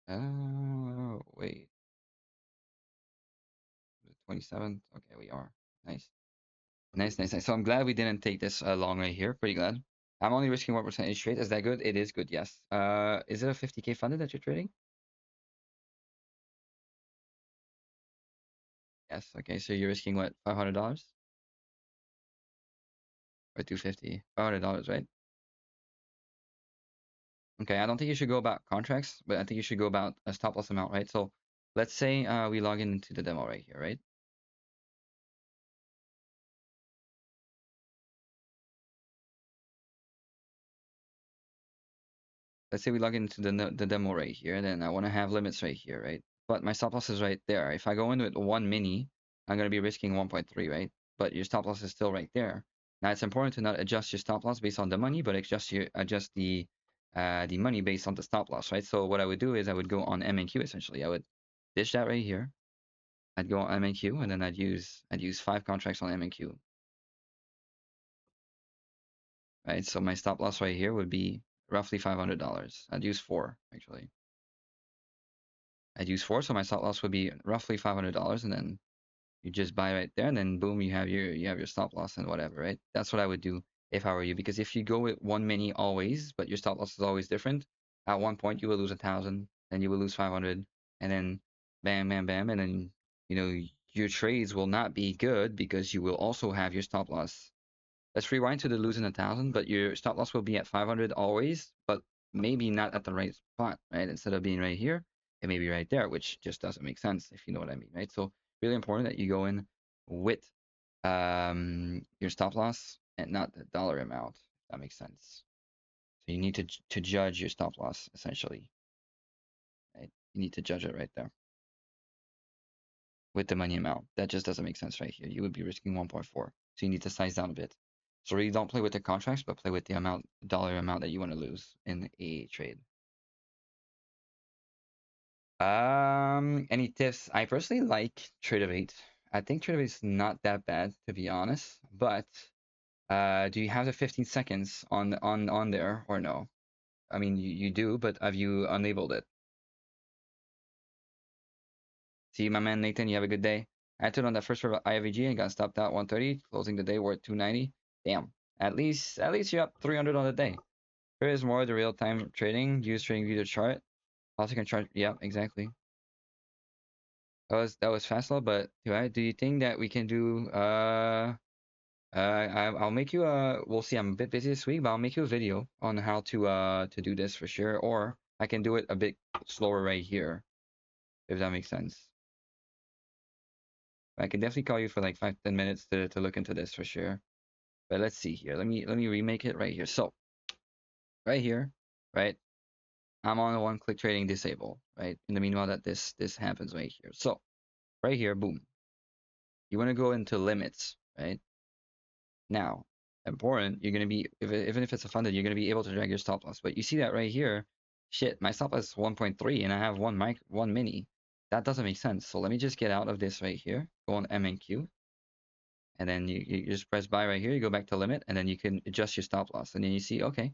Wait, the 27th. Okay, we are. Nice. Nice, nice, nice. So I'm glad we didn't take this long right here. Pretty glad. I'm only risking 1% each trade. Is that good? It is good, yes. Is it a 50K funded that you're trading? Yes. Okay, so you're risking what, $500 or 250? $500, right? Okay, I don't think you should go about contracts, but I think you should go about a stop loss amount, right? So let's say we log into the demo right here, right? Let's say we log into the demo right here, then I want to have limits right here, right? But my stop loss is right there. If I go in with one mini, I'm going to be risking 1.3, right? But your stop loss is still right there. Now it's important to not adjust your stop loss based on the money, but adjust the money based on the stop loss, right? So what I would do is I would go on MNQ essentially. I would dish that right here. I'd go on MNQ and then I'd use 5 contracts on MNQ, right? So my stop loss right here would be roughly $500. I'd use 4 actually. I'd use 4, so my stop loss would be roughly $500, and then you just buy right there, and then boom, you have your stop loss and whatever, right? That's what I would do if I were you, because if you go with one mini always, but your stop loss is always different, at one point you will lose 1,000, then you will lose 500, and then bam, bam, bam, and then your trades will not be good because you will also have your stop loss. Let's rewind to the losing 1,000, but your stop loss will be at 500 always, but maybe not at the right spot, right? Instead of being right here, it may be right there, which just doesn't make sense if you know what I mean, right? So really important that you go in with your stop loss and not the dollar amount. If that makes sense. So you need to judge your stop loss essentially, right? You need to judge it right there with the money amount. That just doesn't make sense right here. You would be risking 1.4. So you need to size down a bit. So really don't play with the contracts, but play with the dollar amount that you want to lose in a trade. Any tips? I personally like Trade-of-8. I think Trade-of-8 is not that bad, to be honest. But do you have the 15 seconds on there or no? I mean, you do, but have you enabled it? See, my man Nathan, you have a good day. I entered on that first for IFVG and got stopped out 130, closing the day worth 290. Damn. At least you're up 300 on the day. There is more the real-time trading. Use TradingView to chart. Also can chart. Yeah, exactly. That was fast, but do you think that we can do I'll make you we'll see, I'm a bit busy this week, but I'll make you a video on how to do this for sure, or I can do it a bit slower right here, if that makes sense. I can definitely call you for like 5-10 minutes to look into this for sure. But let's see here. Let me remake it right here. So right here, right? I'm on a one-click trading disable, right? In the meanwhile that this happens right here. So right here, boom. You want to go into limits, right? Now, important, you're gonna be even if it's a funded, you're gonna be able to drag your stop loss. But you see that right here, shit, my stop loss is 1.3 and I have one mini. That doesn't make sense. So let me just get out of this right here. Go on MNQ. And then you just press buy right here, you go back to limit, and then you can adjust your stop loss. And then you see, okay,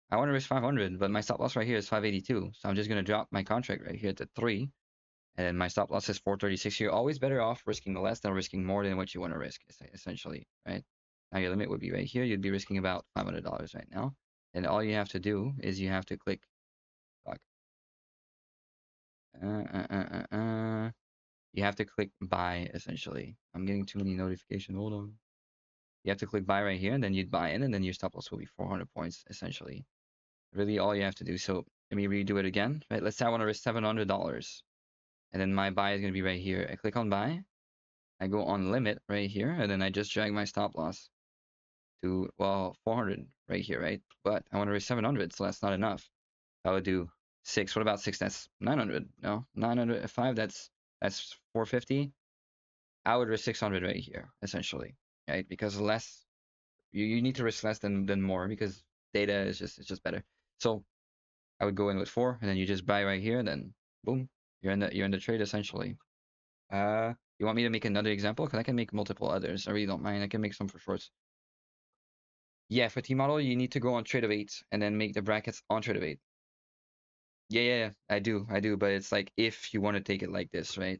I want to risk 500, but my stop loss right here is 582. So I'm just going to drop my contract right here to 3. And then my stop loss is 436. You're always better off risking less than risking more than what you want to risk, essentially, right? Now your limit would be right here. You'd be risking about $500 right now. And all you have to do is you have to click, fuck. You have to click buy, essentially. I'm getting too many notifications. Hold on. You have to click buy right here, and then you'd buy in, and then your stop loss will be 400 points, essentially. Really all you have to do. So let me redo it again, right? Let's say I want to risk $700, and then my buy is going to be right here. I click on buy, I go on limit right here, and then I just drag my stop loss to, well, 400 right here, right? But I want to raise 700, so that's not enough. I would do 6. What about 6? That's 900. No, 905. That's 450. I would risk 600 right here, essentially, right? Because less, you need to risk less than more because data is just it's just better. So I would go in with 4, and then you just buy right here, and then boom, you're in the trade essentially. You want me to make another example? Because I can make multiple others. I really don't mind. I can make some for shorts. Yeah, for T model, you need to go on trade of 8 and then make the brackets on trade of 8. Yeah, I do, but it's like if you want to take it like this, right?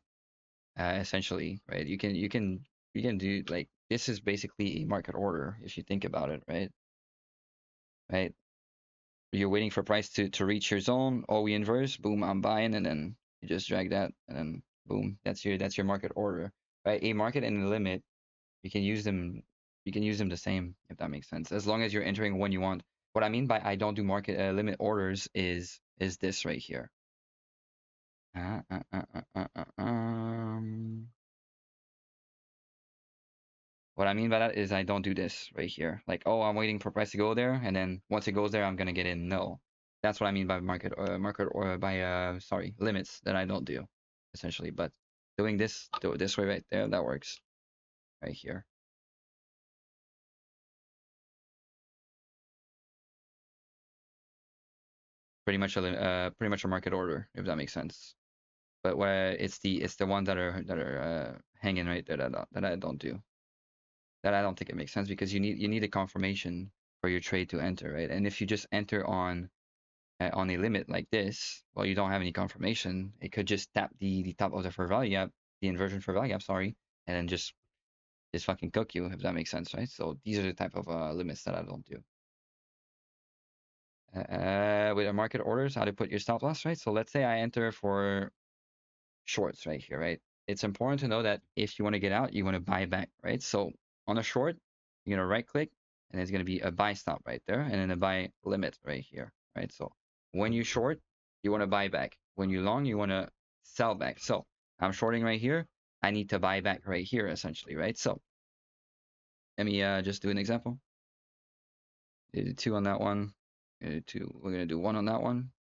Essentially, right? You can do like this is basically a market order if you think about it, right? Right? You're waiting for price to reach your zone. Oh, we inverse, boom, I'm buying, and then you just drag that, and then boom, that's your market order, right? A market and a limit, you can use them the same if that makes sense, as long as you're entering when you want. What I mean by I don't do market limit orders is this right here. Uh, uh, uh, uh, uh, uh, um, What I mean by that is I don't do this right here. Like, oh, I'm waiting for price to go there, and then once it goes there, I'm gonna get in. No, that's what I mean by market or by sorry, limits that I don't do, essentially. But doing this way right there, that works right here. Pretty much a market order, if that makes sense. But where it's the ones that are hanging right there that I don't do. That I don't think it makes sense because you need a confirmation for your trade to enter, right? And if you just enter on a limit like this, well, you don't have any confirmation. It could just tap the top of the fair value gap, the inversion fair value gap, sorry, and then just fucking cook you, if that makes sense, right? So these are the type of limits that I don't do. With a market orders, how to put your stop loss, right? So let's say I enter for shorts right here, right? It's important to know that if you want to get out, you want to buy back, right? So on a short, you're gonna right click, and it's gonna be a buy stop right there, and then a buy limit right here, right? So when you short, you want to buy back. When you long, you want to sell back. So I'm shorting right here. I need to buy back right here, essentially, right? So let me just do an example. Did 2 on that one. Two. We're gonna do 1 on that one,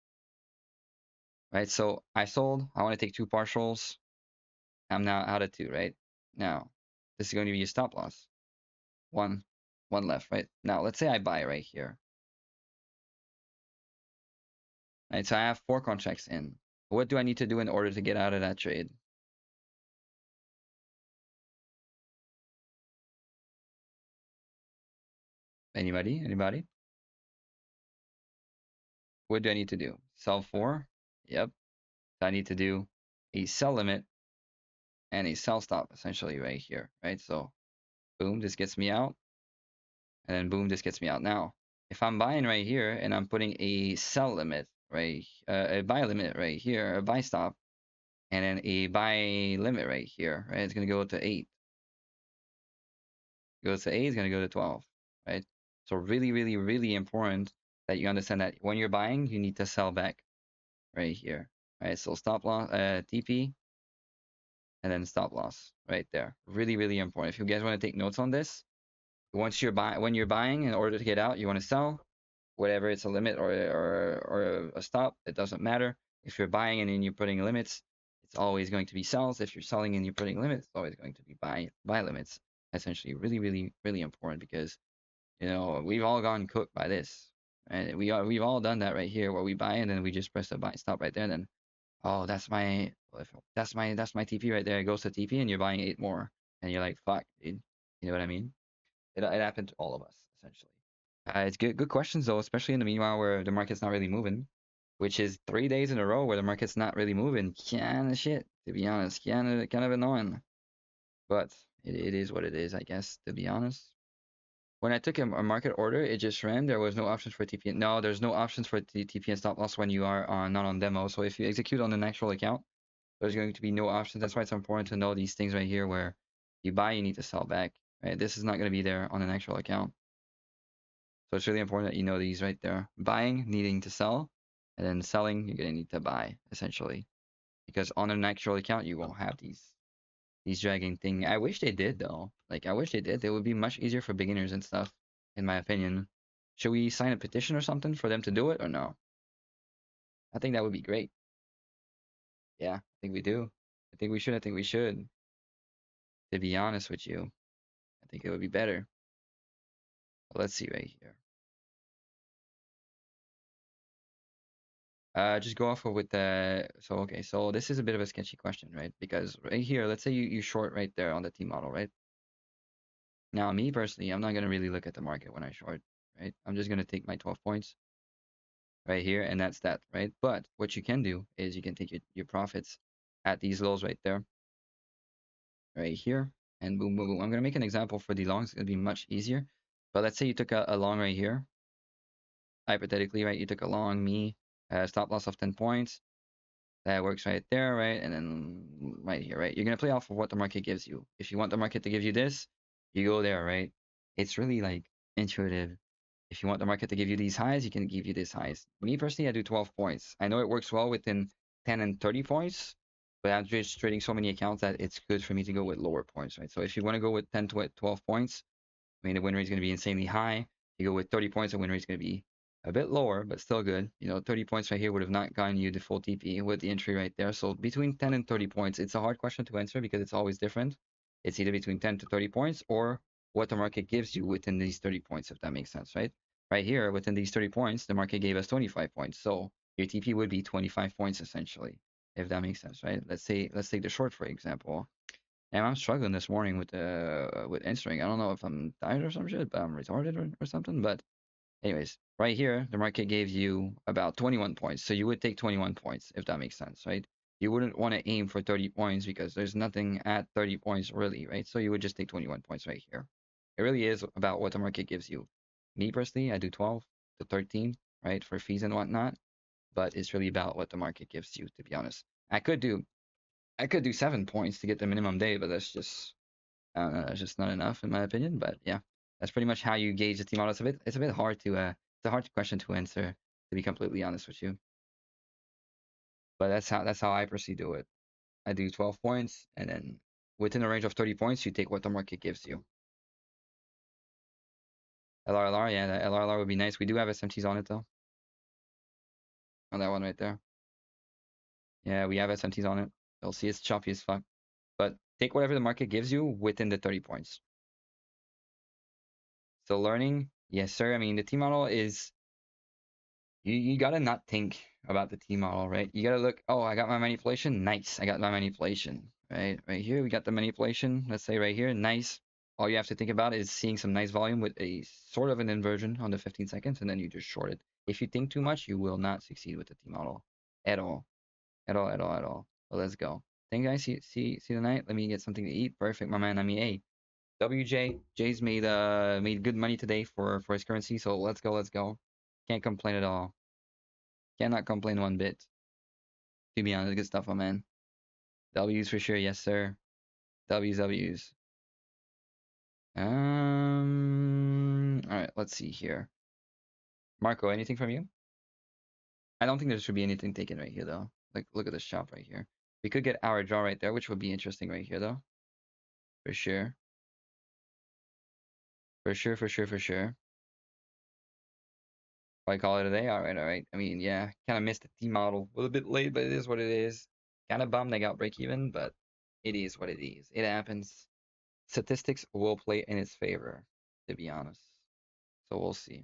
right? So I sold. I want to take 2 partials. I'm now out of 2, right? Now, this is going to be a stop loss. One left, right? Now, let's say I buy right here. Right, so I have 4 contracts in. What do I need to do in order to get out of that trade? Anybody? Anybody? What do I need to do? Sell 4? Yep. I need to do a sell limit and a sell stop essentially right here, right? So boom, this gets me out, and then boom, this gets me out. Now, if I'm buying right here and I'm putting a sell limit, right, a buy limit right here, a buy stop, and then a buy limit right here, right? It's gonna go to 8. Goes to 8, it's gonna go to 12, right? So really, really, really important that you understand that when you're buying, you need to sell back right here, right? So stop loss, TP, and then stop loss right there. Really, really important. If you guys want to take notes on this, when you're buying, in order to get out, you want to sell, whatever it's a limit or a stop, it doesn't matter. If you're buying and then you're putting limits, it's always going to be sells. If you're selling and you're putting limits, it's always going to be buy limits. Essentially, really, really, really important because we've all gotten cooked by this. And we've all done that right here where we buy and then we just press the buy stop right there and then oh that's my TP right there. It goes to TP and you're buying 8 more. And you're like, fuck, dude. You know what I mean? It happened to all of us, essentially. It's good questions though, especially in the meanwhile where the market's not really moving, which is 3 days in a row where the market's not really moving. Kind of shit, to be honest. Kind of annoying. But it is what it is, I guess, to be honest. When I took a market order, it just ran. There was no options for TP. No, there's no options for TP and stop loss when you are not on demo. So if you execute on an actual account, there's going to be no options. That's why it's important to know these things right here where you buy, you need to sell back. Right? This is not going to be there on an actual account. So it's really important that you know these right there. Buying, needing to sell, and then selling, you're going to need to buy, essentially. Because on an actual account, you won't have these these dragging thing. I wish they did though. Like I wish they did. It would be much easier for beginners and stuff, in my opinion. Should we sign a petition or something for them to do it or no? I think that would be great. Yeah, I think we do. I think we should. I think we should. To be honest with you, I think it would be better. Let's see right here. Just go off of with the, so okay, so this is a bit of a sketchy question, right? Because right here, let's say you short right there on the T model, right? Now, me personally, I'm not gonna really look at the market when I short, right? I'm just gonna take my 12 points right here, and that's that, right? But what you can do is you can take your profits at these lows right there, right here, and boom, boom, boom. I'm gonna make an example for the longs. It's gonna be much easier. But let's say you took a long right here, hypothetically, right? You took a long, me, stop loss of 10 points. That works right there, right? And then right here, right? You're gonna play off of what the market gives you. If you want the market to give you this, you go there, right? It's really like intuitive. If you want the market to give you these highs, you can give you these highs. Me personally, I do 12 points. I know it works well within 10 and 30 points, but I'm just trading so many accounts that it's good for me to go with lower points, right? So if you want to go with 10 to 12 points, I mean, the win rate is going to be insanely high. You go with 30 points, the win rate is going to be a bit lower, but still good. You know, 30 points right here would have not gotten you the full TP with the entry right there. So between 10 and 30 points, it's a hard question to answer because it's always different. It's either between 10 to 30 points or what the market gives you within these 30 points, if that makes sense, right? Right here, within these 30 points, the market gave us 25 points. So your TP would be 25 points essentially, if that makes sense, right? Let's take the short, for example. And I'm struggling this morning with answering. I don't know if I'm tired or some shit, but I'm retarded or something. But anyways, right here, the market gave you about 21 points. So you would take 21 points, if that makes sense, right? You wouldn't want to aim for 30 points because there's nothing at 30 points really, right? So you would just take 21 points right here. It really is about what the market gives you. Me personally, I do 12 to 13, right, for fees and whatnot. But it's really about what the market gives you, to be honest. I could do 7 points to get the minimum day, but that's just that's just not enough in my opinion. But yeah, that's pretty much how you gauge the team model. It's a bit hard to it's a hard question to answer, to be completely honest with you. But that's how I personally do it. I do 12 points, and then within a range of 30 points, you take what the market gives you. LRLR, yeah, the LRLR would be nice. We do have SMTs on it though, on that one right there. Yeah, we have SMTs on it. You'll see it's choppy as fuck. But take whatever the market gives you within the 30 points. So learning, yes, sir. I mean, the T model is you gotta not think about the T model, right? You gotta look, oh, I got my manipulation. Nice. I got my manipulation. Right? Right here, we got the manipulation. Let's say right here, nice. All you have to think about is seeing some nice volume with a sort of an inversion on the 15 seconds, and then you just short it. If you think too much, you will not succeed with the T model at all. At all, at all, at all. So let's go. Thank you guys. See the night. Let me get something to eat. Perfect, my man. I mean, hey. Jay's made good money today for his currency, so let's go, let's go. Can't complain at all. Cannot complain one bit. To be honest, good stuff, my man. W's for sure, yes sir. W's. Alright, let's see here. Marco, anything from you? I don't think there should be anything taken right here though. Like, look at this shop right here. We could get our draw right there, which would be interesting right here though. For sure. For sure, for sure, for sure. I call it a day. All right, all right. I mean, yeah, kind of missed the T model a little bit late, but it is what it is. Kind of bummed I got break even, but it is what it is. It happens. Statistics will play in its favor, to be honest. So we'll see.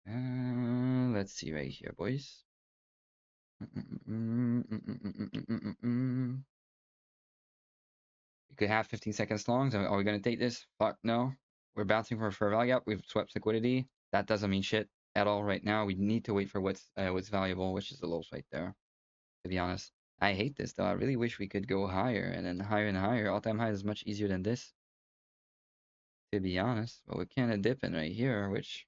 Let's see right here, boys. You could have 15 seconds long. So are we going to take this? Fuck no. We're bouncing for a fair value gap. We've swept liquidity. That doesn't mean shit at all right now. We need to wait for what's valuable, which is the lows right there, to be honest. I hate this though. I really wish we could go higher and then higher and higher. All-time high is much easier than this, to be honest. But we're kind of dipping right here, which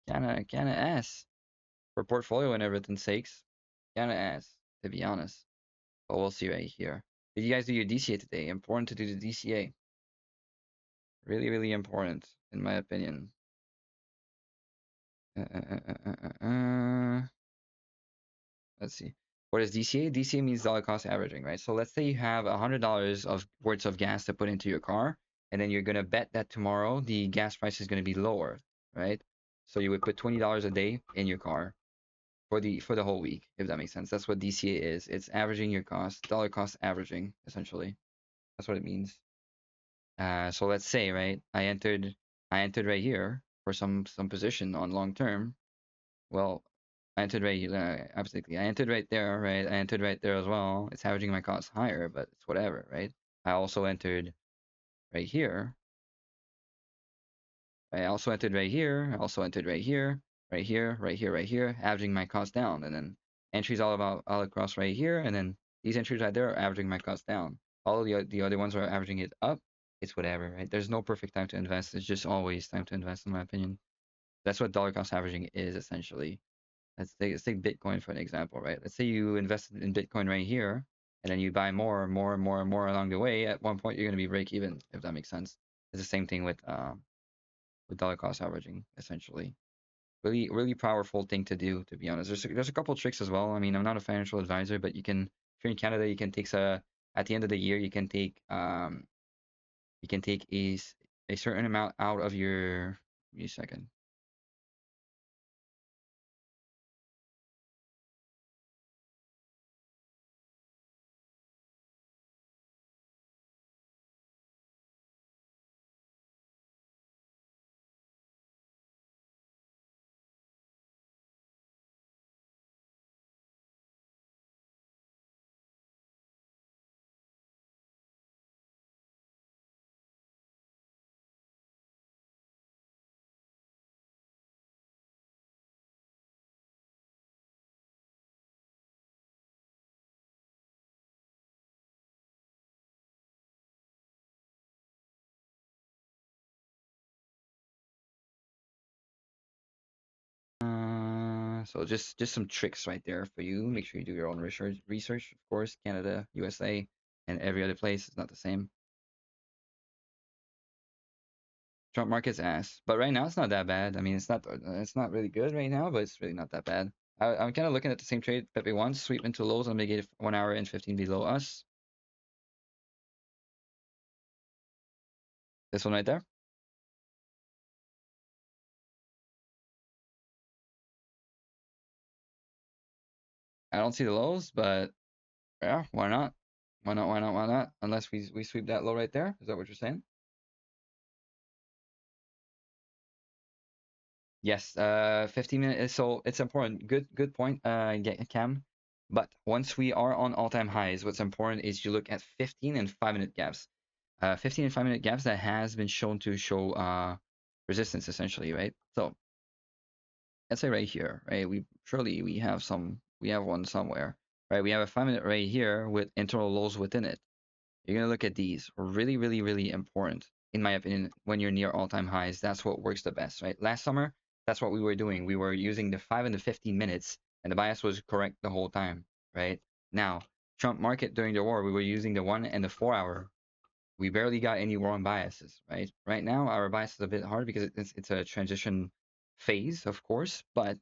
kind of ass for portfolio and everything's sakes. Kind of ass, to be honest. But we'll see right here. Did you guys do your DCA today? Important to do the DCA. Really, really important, in my opinion. Let's see. What is DCA? DCA means dollar cost averaging, right? So let's say you have $100 of worth of gas to put into your car, and then you're gonna bet that tomorrow the gas price is gonna be lower, right? So you would put $20 a day in your car for the whole week, if that makes sense. That's what DCA is. It's averaging your cost, dollar cost averaging, essentially. That's what it means. So let's say, right, I entered right here for some position on long term. Well, I entered right absolutely. I entered right there, right? I entered right there as well. It's averaging my costs higher, but it's whatever, right? I also entered right here. I also entered right here. I also entered right here, right here, right here, right here, averaging my cost down. And then entries all across right here, and then these entries right there are averaging my cost down. All of the other ones are averaging it up. It's whatever, right? There's no perfect time to invest. It's just always time to invest, in my opinion. That's what dollar cost averaging is essentially. Let's take Bitcoin for an example, right? Let's say you invested in Bitcoin right here, and then you buy more and more and more and more along the way. At one point, you're going to be break even, if that makes sense. It's the same thing with dollar cost averaging, essentially. Really, really powerful thing to do, to be honest. There's a couple tricks as well. I mean, I'm not a financial advisor, but you can, if you're in Canada, you can take at the end of the year, you can take a certain amount out of your. Give me a second. So just some tricks right there for you. Make sure you do your own research, of course. Canada, USA, and every other place is not the same. Trump market's ass, but right now it's not that bad. I mean, it's not really good right now, but it's really not that bad. I'm kind of looking at the same trade Pepe wants, sweep into lows and make it 1 hour and 15 below us. This one right there. I don't see the lows, but yeah, why not? Why not? Why not? Why not? Unless we sweep that low right there. Is that what you're saying? Yes, 15 minutes. So it's important. Good point, Cam. But once we are on all-time highs, what's important is you look at 15 and 5-minute gaps. 15 and 5-minute gaps that has been shown to show resistance essentially, right? So let's say right here, right? We have one somewhere, right? We have a 5-minute right here with internal lows within it. You're gonna look at these. Really, really, really important, in my opinion, when you're near all-time highs. That's what works the best, right? Last summer, that's what we were doing. We were using the 5 and the 15 minutes, and the bias was correct the whole time, right? Now, Trump market during the war, we were using the 1 and the 4 hour. We barely got any wrong biases, right? Right now, our bias is a bit hard because it's a transition phase, of course, but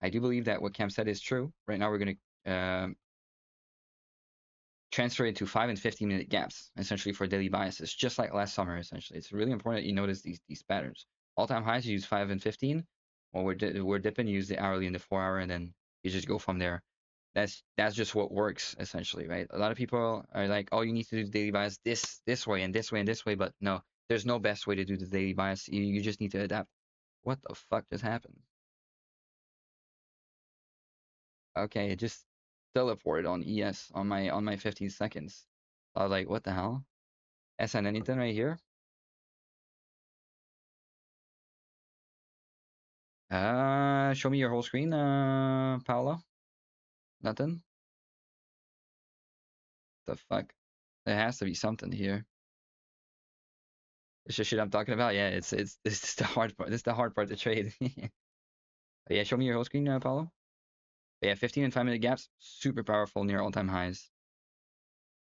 I do believe that what Cam said is true. Right now, we're gonna transfer it to 5 and 15-minute gaps, essentially for daily biases, just like last summer, essentially. It's really important that you notice these patterns. All-time highs, you use 5 and 15. When we're dipping, you use the hourly and the 4 hour, and then you just go from there. That's just what works, essentially, right? A lot of people are like, oh, you need to do the daily bias this way and this way and this way, but no, there's no best way to do the daily bias. You just need to adapt. What the fuck just happened? Okay, it just teleported on ES on my 15 seconds. I was like, what the hell? SN anything right here? Show me your whole screen, Paolo. Nothing? The fuck? There has to be something here. It's just shit I'm talking about. Yeah, it's this is the hard part. This is the hard part to trade. Yeah, show me your whole screen, Paolo. Yeah, 15 and 5-minute gaps, super powerful near all-time highs.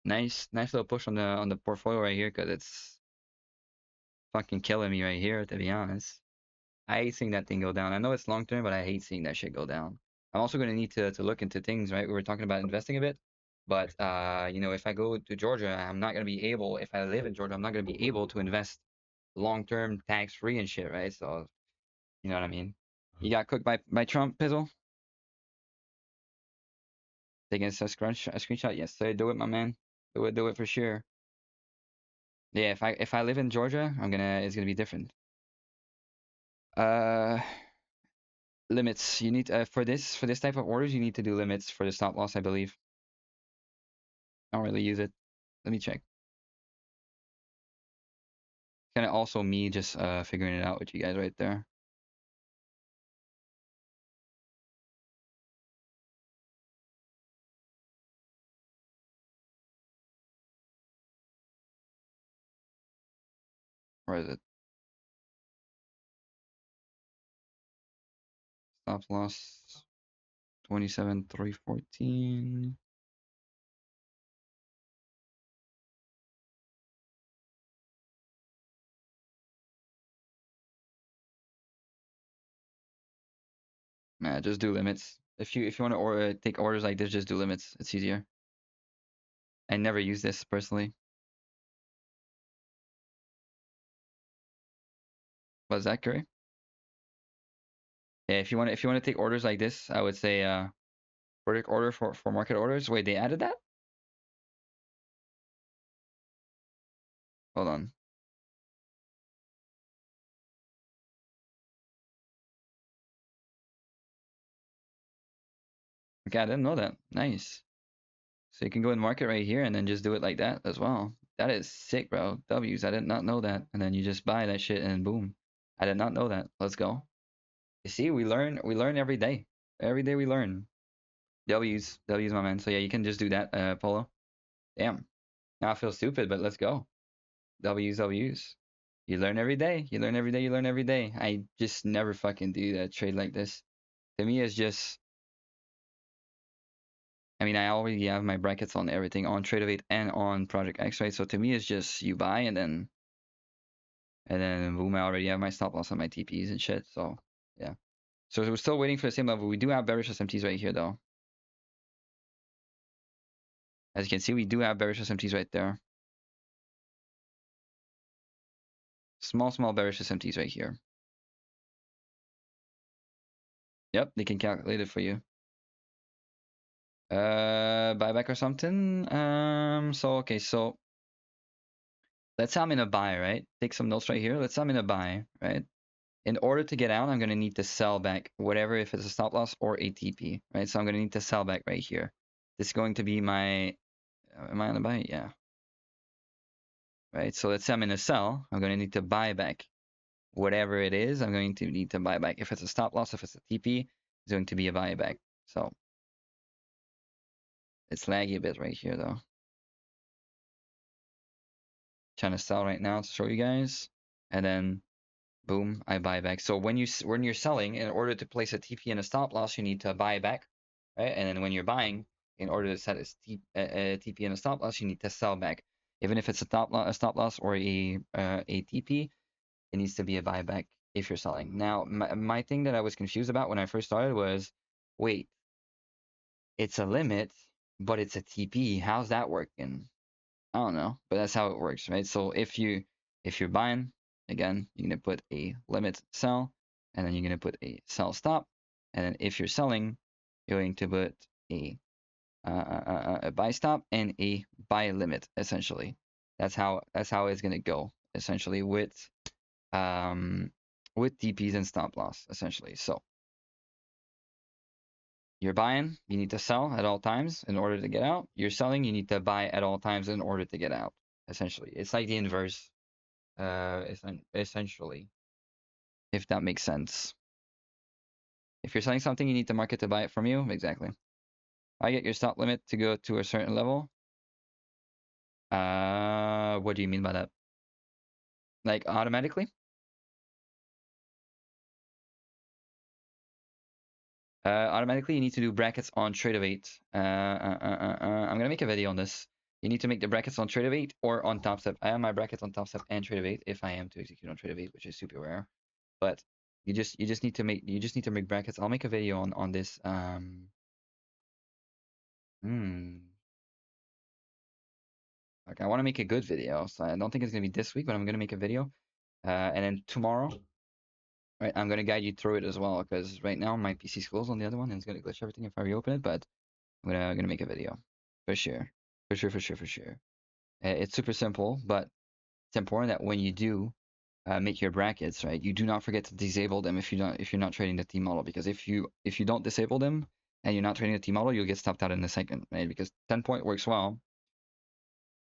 Nice little push on the portfolio right here, cause it's fucking killing me right here, to be honest. I hate seeing that thing go down. I know it's long term, but I hate seeing that shit go down. I'm also going to need to look into things, right? We were talking about investing a bit, but you know, if I go to Georgia, I'm not going to be able. If I live in Georgia, I'm not going to be able to invest long-term tax-free and shit, right? So you know what I mean. You got cooked by Trump, Pizzle. Taking a screenshot. Yes, sir. Do it, my man. Do it for sure. Yeah, if I live in Georgia, it's gonna be different. Uh, limits. You need for this type of orders, you need to do limits for the stop loss, I believe. I don't really use it. Let me check. Kind of also me just figuring it out with you guys right there. Where is it? Stop loss 27,314. Nah, just do limits. If you want to take orders like this, just do limits. It's easier. I never use this personally. Was that Curry? Yeah, if you want to take orders like this, I would say verdict order for market orders. Wait, they added that? Hold on. Okay, I didn't know that. Nice. So you can go in market right here and then just do it like that as well. That is sick, bro. W's. I did not know that. And then you just buy that shit and boom. I did not know that. Let's go. You see, we learn every day. Every day we learn. W's, my man. So yeah, you can just do that, Polo. Damn. Now I feel stupid, but let's go. W's. You learn every day. You learn every day. You learn every day. I just never fucking do that trade like this. To me, it's just. I mean, I already have my brackets on everything on Trade8 and on Project X, right? So to me, it's just you buy and then boom, I already have my stop loss on my TPs and shit. So yeah. So we're still waiting for the same level. We do have bearish SMTs right here, though. As you can see, we do have bearish SMTs right there. Small bearish SMTs right here. Yep, they can calculate it for you. Buyback or something. So okay, so let's say I'm in a buy, right? Take some notes right here. Let's say I'm in a buy, right? In order to get out, I'm gonna need to sell back whatever, if it's a stop loss or a TP, right? So I'm gonna need to sell back right here. This is going to be my, am I on a buy? Yeah. Right, so let's say I'm in a sell, I'm gonna need to buy back whatever it is. I'm going to need to buy back. If it's a stop loss, if it's a TP, it's going to be a buyback. So it's laggy a bit right here though. Trying to sell right now to show you guys, and then boom, I buy back. So when you're selling, in order to place a TP and a stop loss, you need to buy back, right? And then when you're buying, in order to set a TP and a stop loss, you need to sell back. Even if it's a stop loss or a TP, it needs to be a buyback if you're selling. Now, my thing that I was confused about when I first started was, wait, it's a limit, but it's a TP. How's that working? I don't know, but that's how it works, right? So if you're buying, again, you're gonna put a limit sell, and then you're gonna put a sell stop, and then if you're selling, you're going to put a buy stop and a buy limit. Essentially, that's how it's gonna go. Essentially with TPs and stop loss. Essentially, so you're buying, you need to sell at all times in order to get out. You're selling, you need to buy at all times in order to get out. Essentially, it's like the inverse. Essentially, if that makes sense. If you're selling something, you need the market to buy it from you. Exactly. I get your stop limit to go to a certain level. What do you mean by that? Like automatically? Automatically, you need to do brackets on Trade8. I'm gonna make a video on this. You need to make the brackets on Trade8 or on Top Step. I have my brackets on Top Step and Trade8 if I am to execute on Trade8, which is super rare. But You just need to make brackets. I'll make a video on this. Hmm. Like I want to make a good video, so I don't think it's gonna be this week, but I'm gonna make a video. And then tomorrow, right, I'm gonna guide you through it as well, because right now my PC is closed on the other one, and it's gonna glitch everything if I reopen it. But I'm gonna make a video for sure, for sure, for sure, for sure. It's super simple, but it's important that when you do make your brackets, right, you do not forget to disable them if you're not trading the T model, because if you don't disable them and you're not trading the T model, you'll get stopped out in a second, right? Because 10 point works well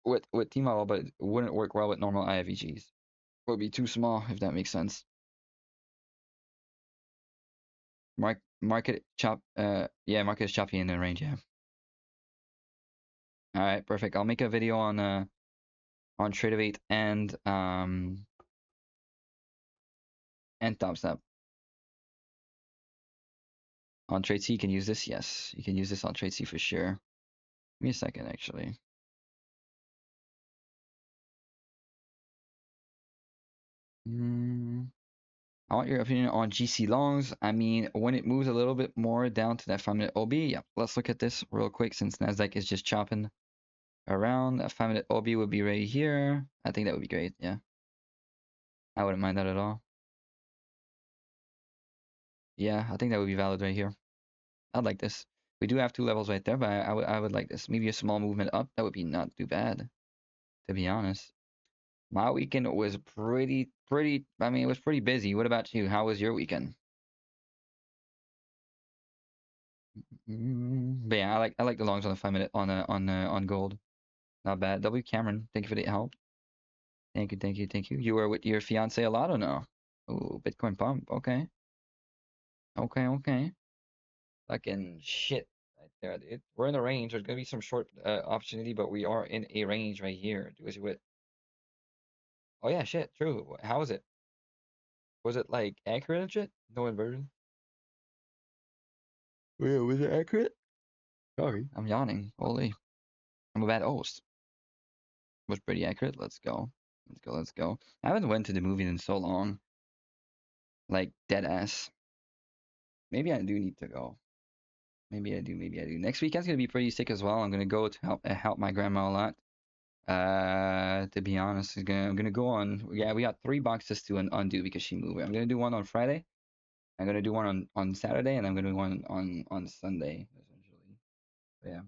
with T model, but it wouldn't work well with normal IFVGs. It would be too small, if that makes sense. Market chop, yeah, market is choppy in the range, yeah. All right, perfect. I'll make a video on Trade and TopStep. On TradeC, you can use this. Yes, you can use this on TradeC for sure. Give me a second, actually. I want your opinion on GC longs. I mean, when it moves a little bit more down to that 5-minute OB, yeah, let's look at this real quick since Nasdaq is just chopping around. A 5-minute OB would be right here. I think that would be great. Yeah, I wouldn't mind that at all. Yeah, I think that would be valid right here. I'd like this. We do have 2 levels right there, but I would like this. Maybe a small movement up. That would be not too bad, to be honest. My weekend was pretty. I mean, it was pretty busy. What about you? How was your weekend? But yeah, I like the longs on the 5-minute on gold. Not bad. W Cameron, thank you for the help. Thank you, thank you, thank you. You were with your fiance a lot or no? Oh, Bitcoin pump. Okay, okay, okay. Fucking shit right there, dude. We're in the range. There's gonna be some short opportunity, but we are in a range right here. Was it with? Oh yeah, shit. True. How was it? Was it like accurate and shit? No inversion. Yeah, was it accurate? Sorry, I'm yawning. Holy, I'm a bad host. Was pretty accurate. Let's go. Let's go. Let's go. I haven't went to the movie in so long. Like dead ass. Maybe I do need to go. Maybe I do. Maybe I do. Next weekend's gonna be pretty sick as well. I'm gonna go to help my grandma a lot. To be honest, I'm gonna go on. Yeah, we got 3 boxes to undo because she moved. I'm gonna do one on Friday. I'm gonna do one on Saturday, and I'm gonna do one on Sunday essentially. But yeah,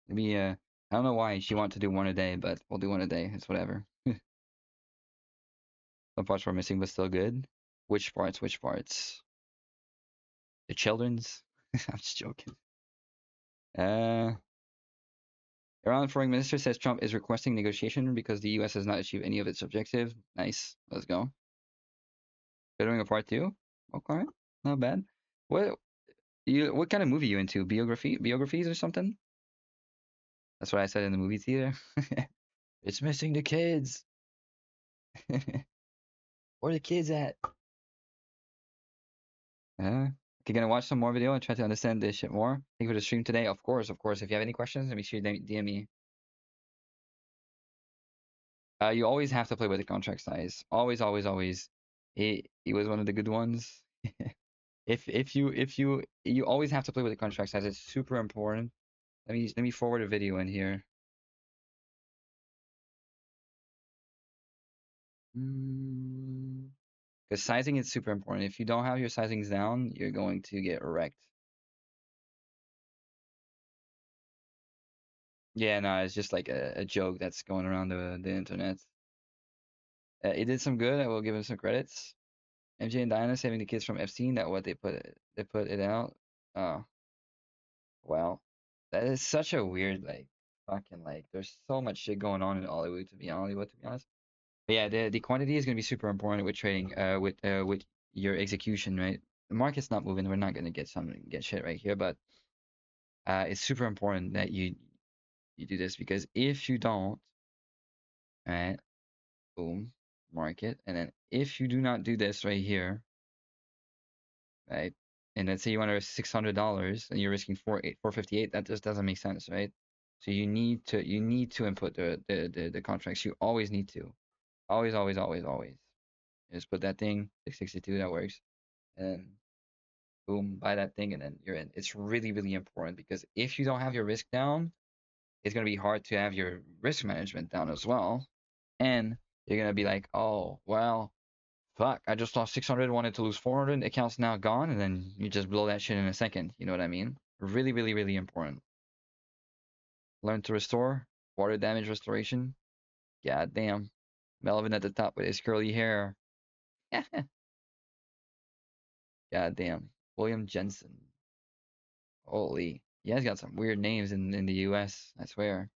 maybe I don't know why she wants to do one a day, but we'll do one a day. It's whatever. Some parts were missing, but still good. Which parts? Which parts? The children's? I'm just joking. Uh, Iran foreign minister says Trump is requesting negotiation because the U.S. has not achieved any of its objective. Nice. Let's go. They're doing a part 2. Okay, not bad. What what kind of movie you into? Biographies or something? That's what I said in the movie theater. It's missing the kids. Where the kids at? Okay, gonna watch some more video and try to understand this shit more. Thank you for the stream today. Of course, of course. If you have any questions, make sure you DM me. You always have to play with the contract size. Always, always, always. It was one of the good ones. If you always have to play with the contract size. It's super important. Let me forward a video in here. Because sizing is super important. If you don't have your sizings down, you're going to get wrecked. Yeah, no, it's just like a joke that's going around the internet. It did some good. I will give him some credits. MJ and Diana saving the kids from Epstein. That what they put it out. Oh, well, that is such a weird like fucking like. There's so much shit going on in Hollywood to be honest. But yeah, the quantity is gonna be super important with trading. With your execution, right? The market's not moving. We're not gonna get shit right here, but it's super important that you do this because if you don't, right, boom, market, and then if you do not do this right here, right, and let's say you want to risk $600 and you're risking 458, that just doesn't make sense, right? So you need to input the contracts. You always need to, always, always, always, always. Just put that thing 662. That works. and boom, buy that thing, and then you're in. It's really, really important because if you don't have your risk down, it's gonna be hard to have your risk management down as well. And you're gonna be like, oh, well, fuck, I just lost 600, wanted to lose 400, account's now gone, and then you just blow that shit in a second. You know what I mean? Really, really, really important. Learn to restore, water damage restoration. God damn. Melvin at the top with his curly hair. God damn. William Jensen. Holy. You guys got some weird names in the US, I swear.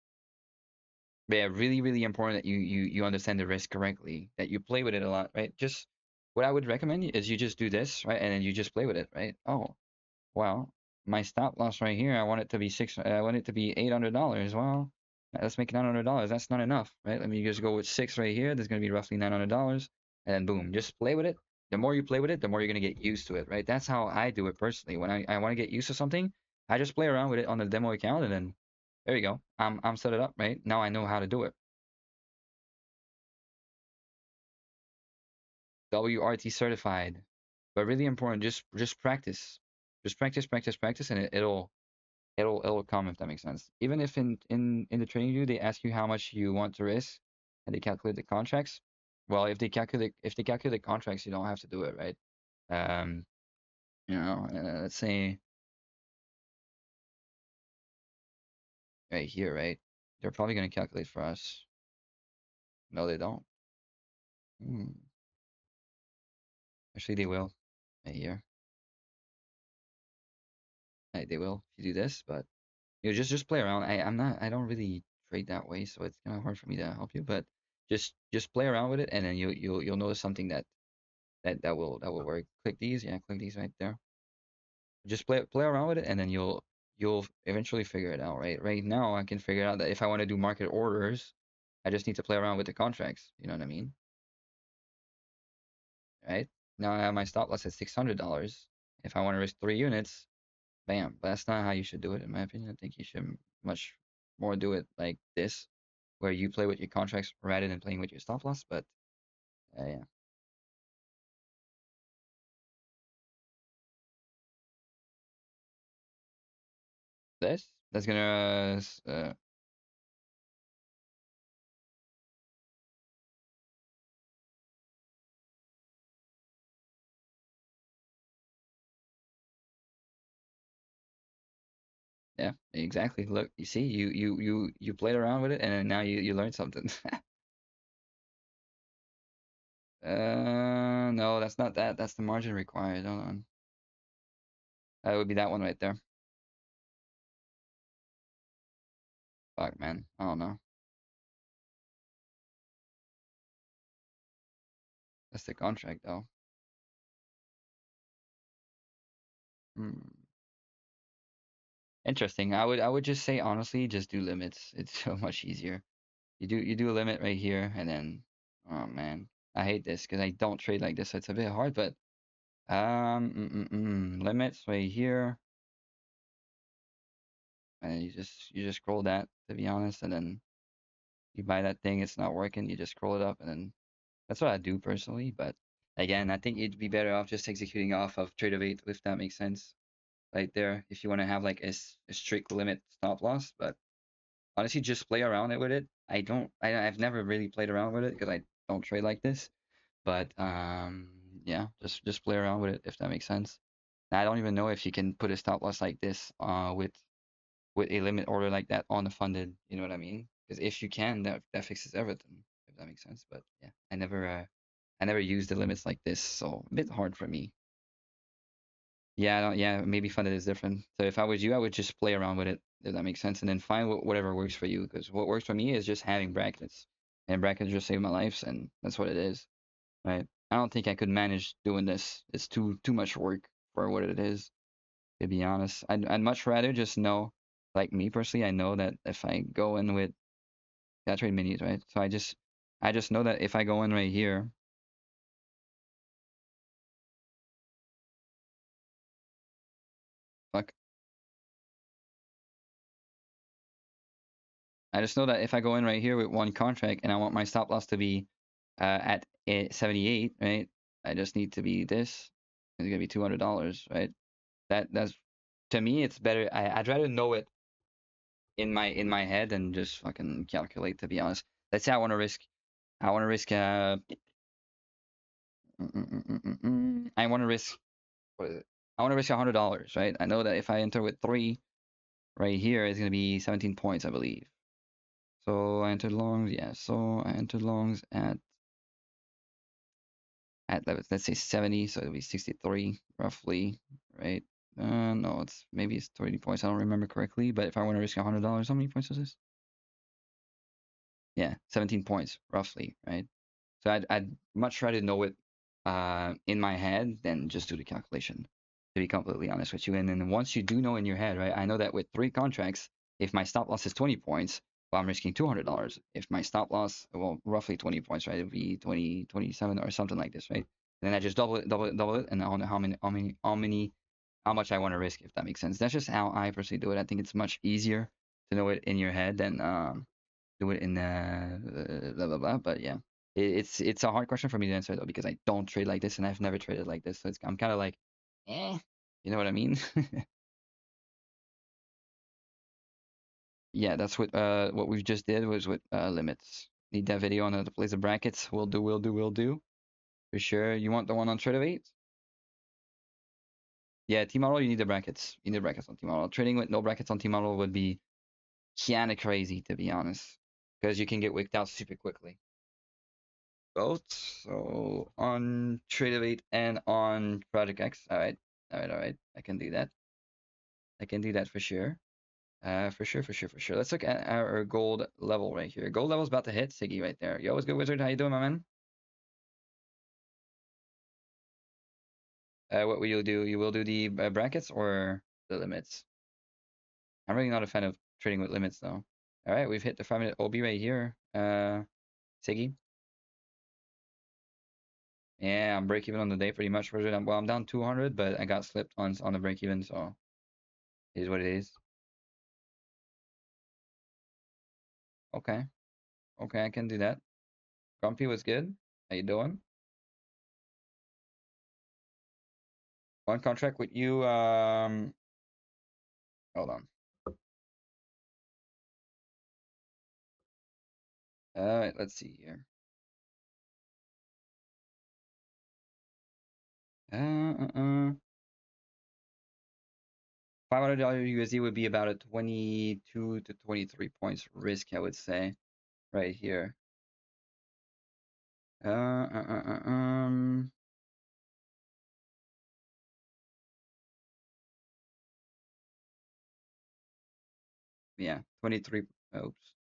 But yeah, really, really important that you understand the risk correctly, that you play with it a lot, right? Just what I would recommend is you just do this, right? And then you just play with it, right? Oh, well, my stop loss right here, I want it to be I want it to be $800. Well, let's make it $900. That's not enough, right? Let me just go with six right here. There's gonna be roughly $900, and then boom, just play with it. The more you play with it, the more you're gonna get used to it, right? That's how I do it personally. When I want to get used to something, I just play around with it on the demo account, and then there you go. I'm set it up, right? Now I know how to do it. WRT certified, but really important. Just practice, just practice, practice, practice, and it'll come if that makes sense. Even if in the training view they ask you how much you want to risk and they calculate the contracts. Well, if they calculate contracts, you don't have to do it, right? Um, let's say right here, right? They're probably gonna calculate for us. No, they don't. Hmm. Actually, they will. Right here, right, they will if you do this, but just play around. I don't really trade that way, so it's kind of hard for me to help you. But just play around with it, and then you'll notice something that will work. Click these, yeah, click these right there. Just play around with it, and then you'll eventually figure it out, right? Right now, I can figure out that if I want to do market orders, I just need to play around with the contracts. You know what I mean? Right? Now I have my stop loss at $600. If I want to risk 3 units, bam. But that's not how you should do it, in my opinion. I think you should much more do it like this, where you play with your contracts rather than playing with your stop loss. But yeah, that's gonna yeah, exactly. Look, you see, you played around with it, and then now you learned something. No, that's not that. That's the margin required. Hold on. That would be that one right there. Fuck, man. I don't know. That's the contract, though. Hmm. Interesting. I would just say honestly, just do limits. It's so much easier. You do a limit right here, and then oh man, I hate this because I don't trade like this, so it's a bit hard. But limits right here, and you just scroll that to be honest, and then you buy that thing. It's not working. You just scroll it up, and then that's what I do personally. But again, I think you'd be better off just executing off of trade of eight if that makes sense, right there. If you want to have like a strict limit stop loss, but honestly, just play around it with it. I've never really played around with it because I don't trade like this. But yeah, just play around with it if that makes sense. And I don't even know if you can put a stop loss like this with a limit order like that on the funded. You know what I mean? Because if you can, that fixes everything. If that makes sense. But yeah, I never used the limits like this, so a bit hard for me. Yeah, I don't, yeah, maybe funded is different. So if I was you, I would just play around with it, if that makes sense, and then find whatever works for you. Because what works for me is just having brackets, and brackets just save my life, and that's what it is, right? I don't think I could manage doing this. It's too much work for what it is, to be honest. I'd much rather just know, like me personally, I know that if I go in with, yeah, I trade minis, right? So I just know that if I go in right here, fuck, I just know that if I go in right here with one contract and I want my stop loss to be at 78, right? I just need to be this. It's gonna be $200, right? That's to me, it's better. I'd rather know it in my head than just fucking calculate. To be honest, let's say I want to risk. I want to risk. I want to risk. What is it? I want to risk $100, right? I know that if I enter with three right here, it's gonna be 17 points, I believe. So I entered longs, yeah. So I entered longs at let's say 70, so it'll be 63 roughly, right? No, maybe it's 30 points. I don't remember correctly, but if I want to risk $100, how many points is this? Yeah, 17 points roughly, right? So I'd much rather know it in my head than just do the calculation, to be completely honest with you. And then once you do know in your head, right? I know that with three contracts, if my stop loss is 20 points, well, I'm risking $200. If my stop loss, well, roughly 20 points, right? It would be 20, 27 or something like this, right? And then I just double it, double it, double it, and I don't know how much I want to risk, if that makes sense. That's just how I personally do it. I think it's much easier to know it in your head than do it in blah blah blah. But yeah, it's a hard question for me to answer though, because I don't trade like this and I've never traded like this. So I'm kind of like, you know what I mean? Yeah, that's what we just did was with limits. Need that video on how to place the brackets. Will do for sure. You want the one on Trade Yeah, T-model, you need the brackets. You need the brackets on T-model. Trading with no brackets on T-model would be kinda crazy, to be honest, because you can get wicked out super quickly. Both. So on Trade and on Project X. All right, all right, all right. I can do that. I can do that for sure. For sure, for sure, for sure. Let's look at our gold level right here. Gold level's about to hit. Siggy right there. Yo, what's good, Wizard? How you doing, my man? What will you do? You will do the brackets or the limits? I'm really not a fan of trading with limits though. All right, we've hit the 5-minute OB right here. Siggy. Yeah, I'm break even on the day pretty much. Well, I'm down 200, but I got slipped on the break even, so it is what it is. Okay, okay, I can do that. Grumpy was good. How you doing? One contract with you. Hold on. All right, let's see here. Uh, uh, uh. $500 USD would be about a 22 to 23 points risk, I would say, right here. Uh, uh, uh, uh, um. Yeah, 23. Oops,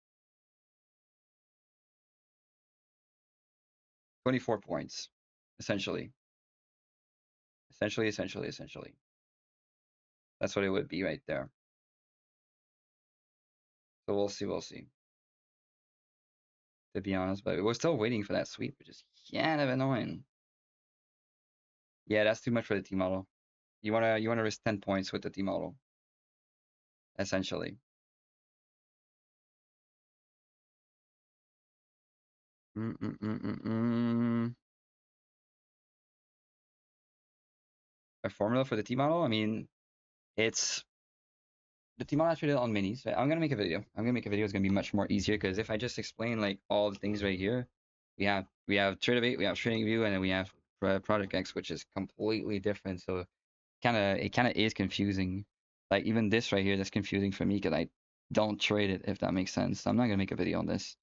24 points, essentially. Essentially. That's what it would be right there. So we'll see, to be honest. But we're still waiting for that sweep, which is kind of annoying. Yeah, that's too much for the T model. You wanna risk 10 points with the T model, essentially. Mm, mm, mm, mm, mm. A formula for the T model? I mean, it's the T model I traded on minis. Right? I'm gonna make a video. It's gonna be much more easier because if I just explain like all the things right here, we have Tradeovate, we have TradingView, and then we have Project X, which is completely different. So it kind of is confusing. Like even this right here, that's confusing for me because I don't trade it, if that makes sense. So I'm not gonna make a video on this.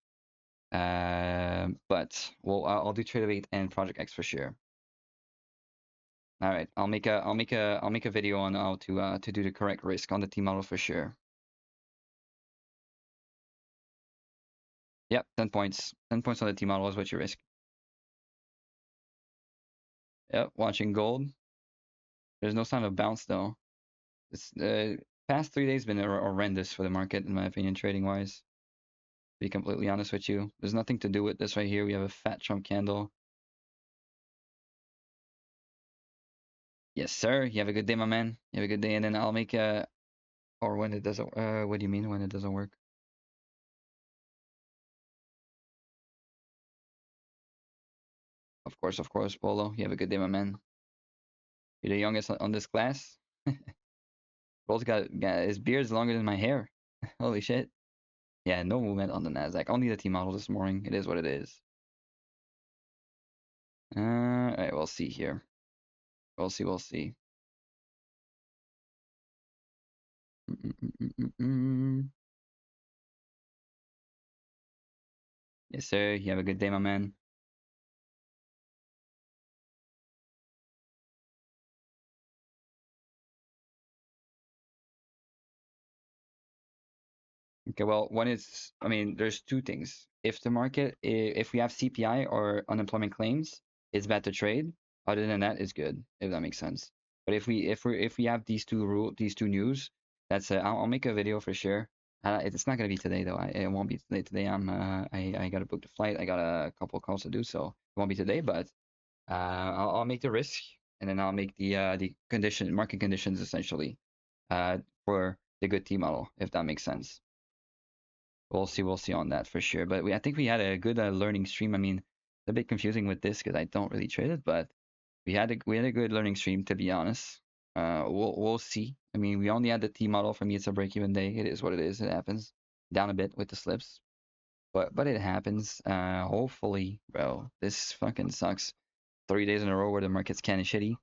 But well, I'll do Trade8 and Project X for sure. All right, I'll make a video on how to do the correct risk on the T model for sure. Yep, 10 points. 10 points on the T model is what you risk. Yep, watching gold. There's no sign of bounce though. This past 3 days been horrendous for the market in my opinion, trading wise. To be completely honest with you, there's nothing to do with this right here. We have a fat Trump candle. Yes, sir. You have a good day, my man. You have a good day, and then I'll make a. Or when it doesn't. What do you mean when it doesn't work? Of course, Polo. You have a good day, my man. You're the youngest on this class. Bro's got his beard's longer than my hair. Holy shit. Yeah, no movement on the Nasdaq. Only the T model this morning. It is what it is. Alright, we'll see here. We'll see. We'll see. Yes, sir. You have a good day, my man. Okay, well, one is, I mean, there's two things. If the market, if we have CPI or unemployment claims, it's bad to trade. Other than that, it's good, if that makes sense. But if we have these two news, that's I'll make a video for sure. It's not gonna be today though. It won't be today. I gotta book the flight. I got a couple of calls to do, so it won't be today. But I'll make the risk, and then I'll make the market conditions essentially for the good T model, if that makes sense. We'll see on that for sure. But I think we had a good learning stream. I mean, it's a bit confusing with this because I don't really trade it, but we had a good learning stream to be honest. We'll see. I mean, we only had the T model. For me, it's a break-even day. It is what it is. It happens. Down a bit with the slips, but it happens. Hopefully, bro. This fucking sucks. 3 days in a row where the market's kind of shitty.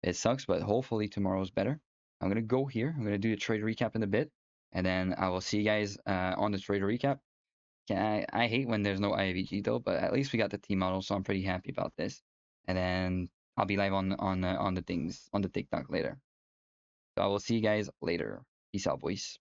It sucks, but hopefully tomorrow's better. I'm gonna go here. I'm gonna do the trade recap in a bit, and then I will see you guys on the trade recap. Yeah, I hate when there's no IAVG though, but at least we got the T model, so I'm pretty happy about this. And then I'll be live on the things on the TikTok later. So I will see you guys later. Peace out, boys.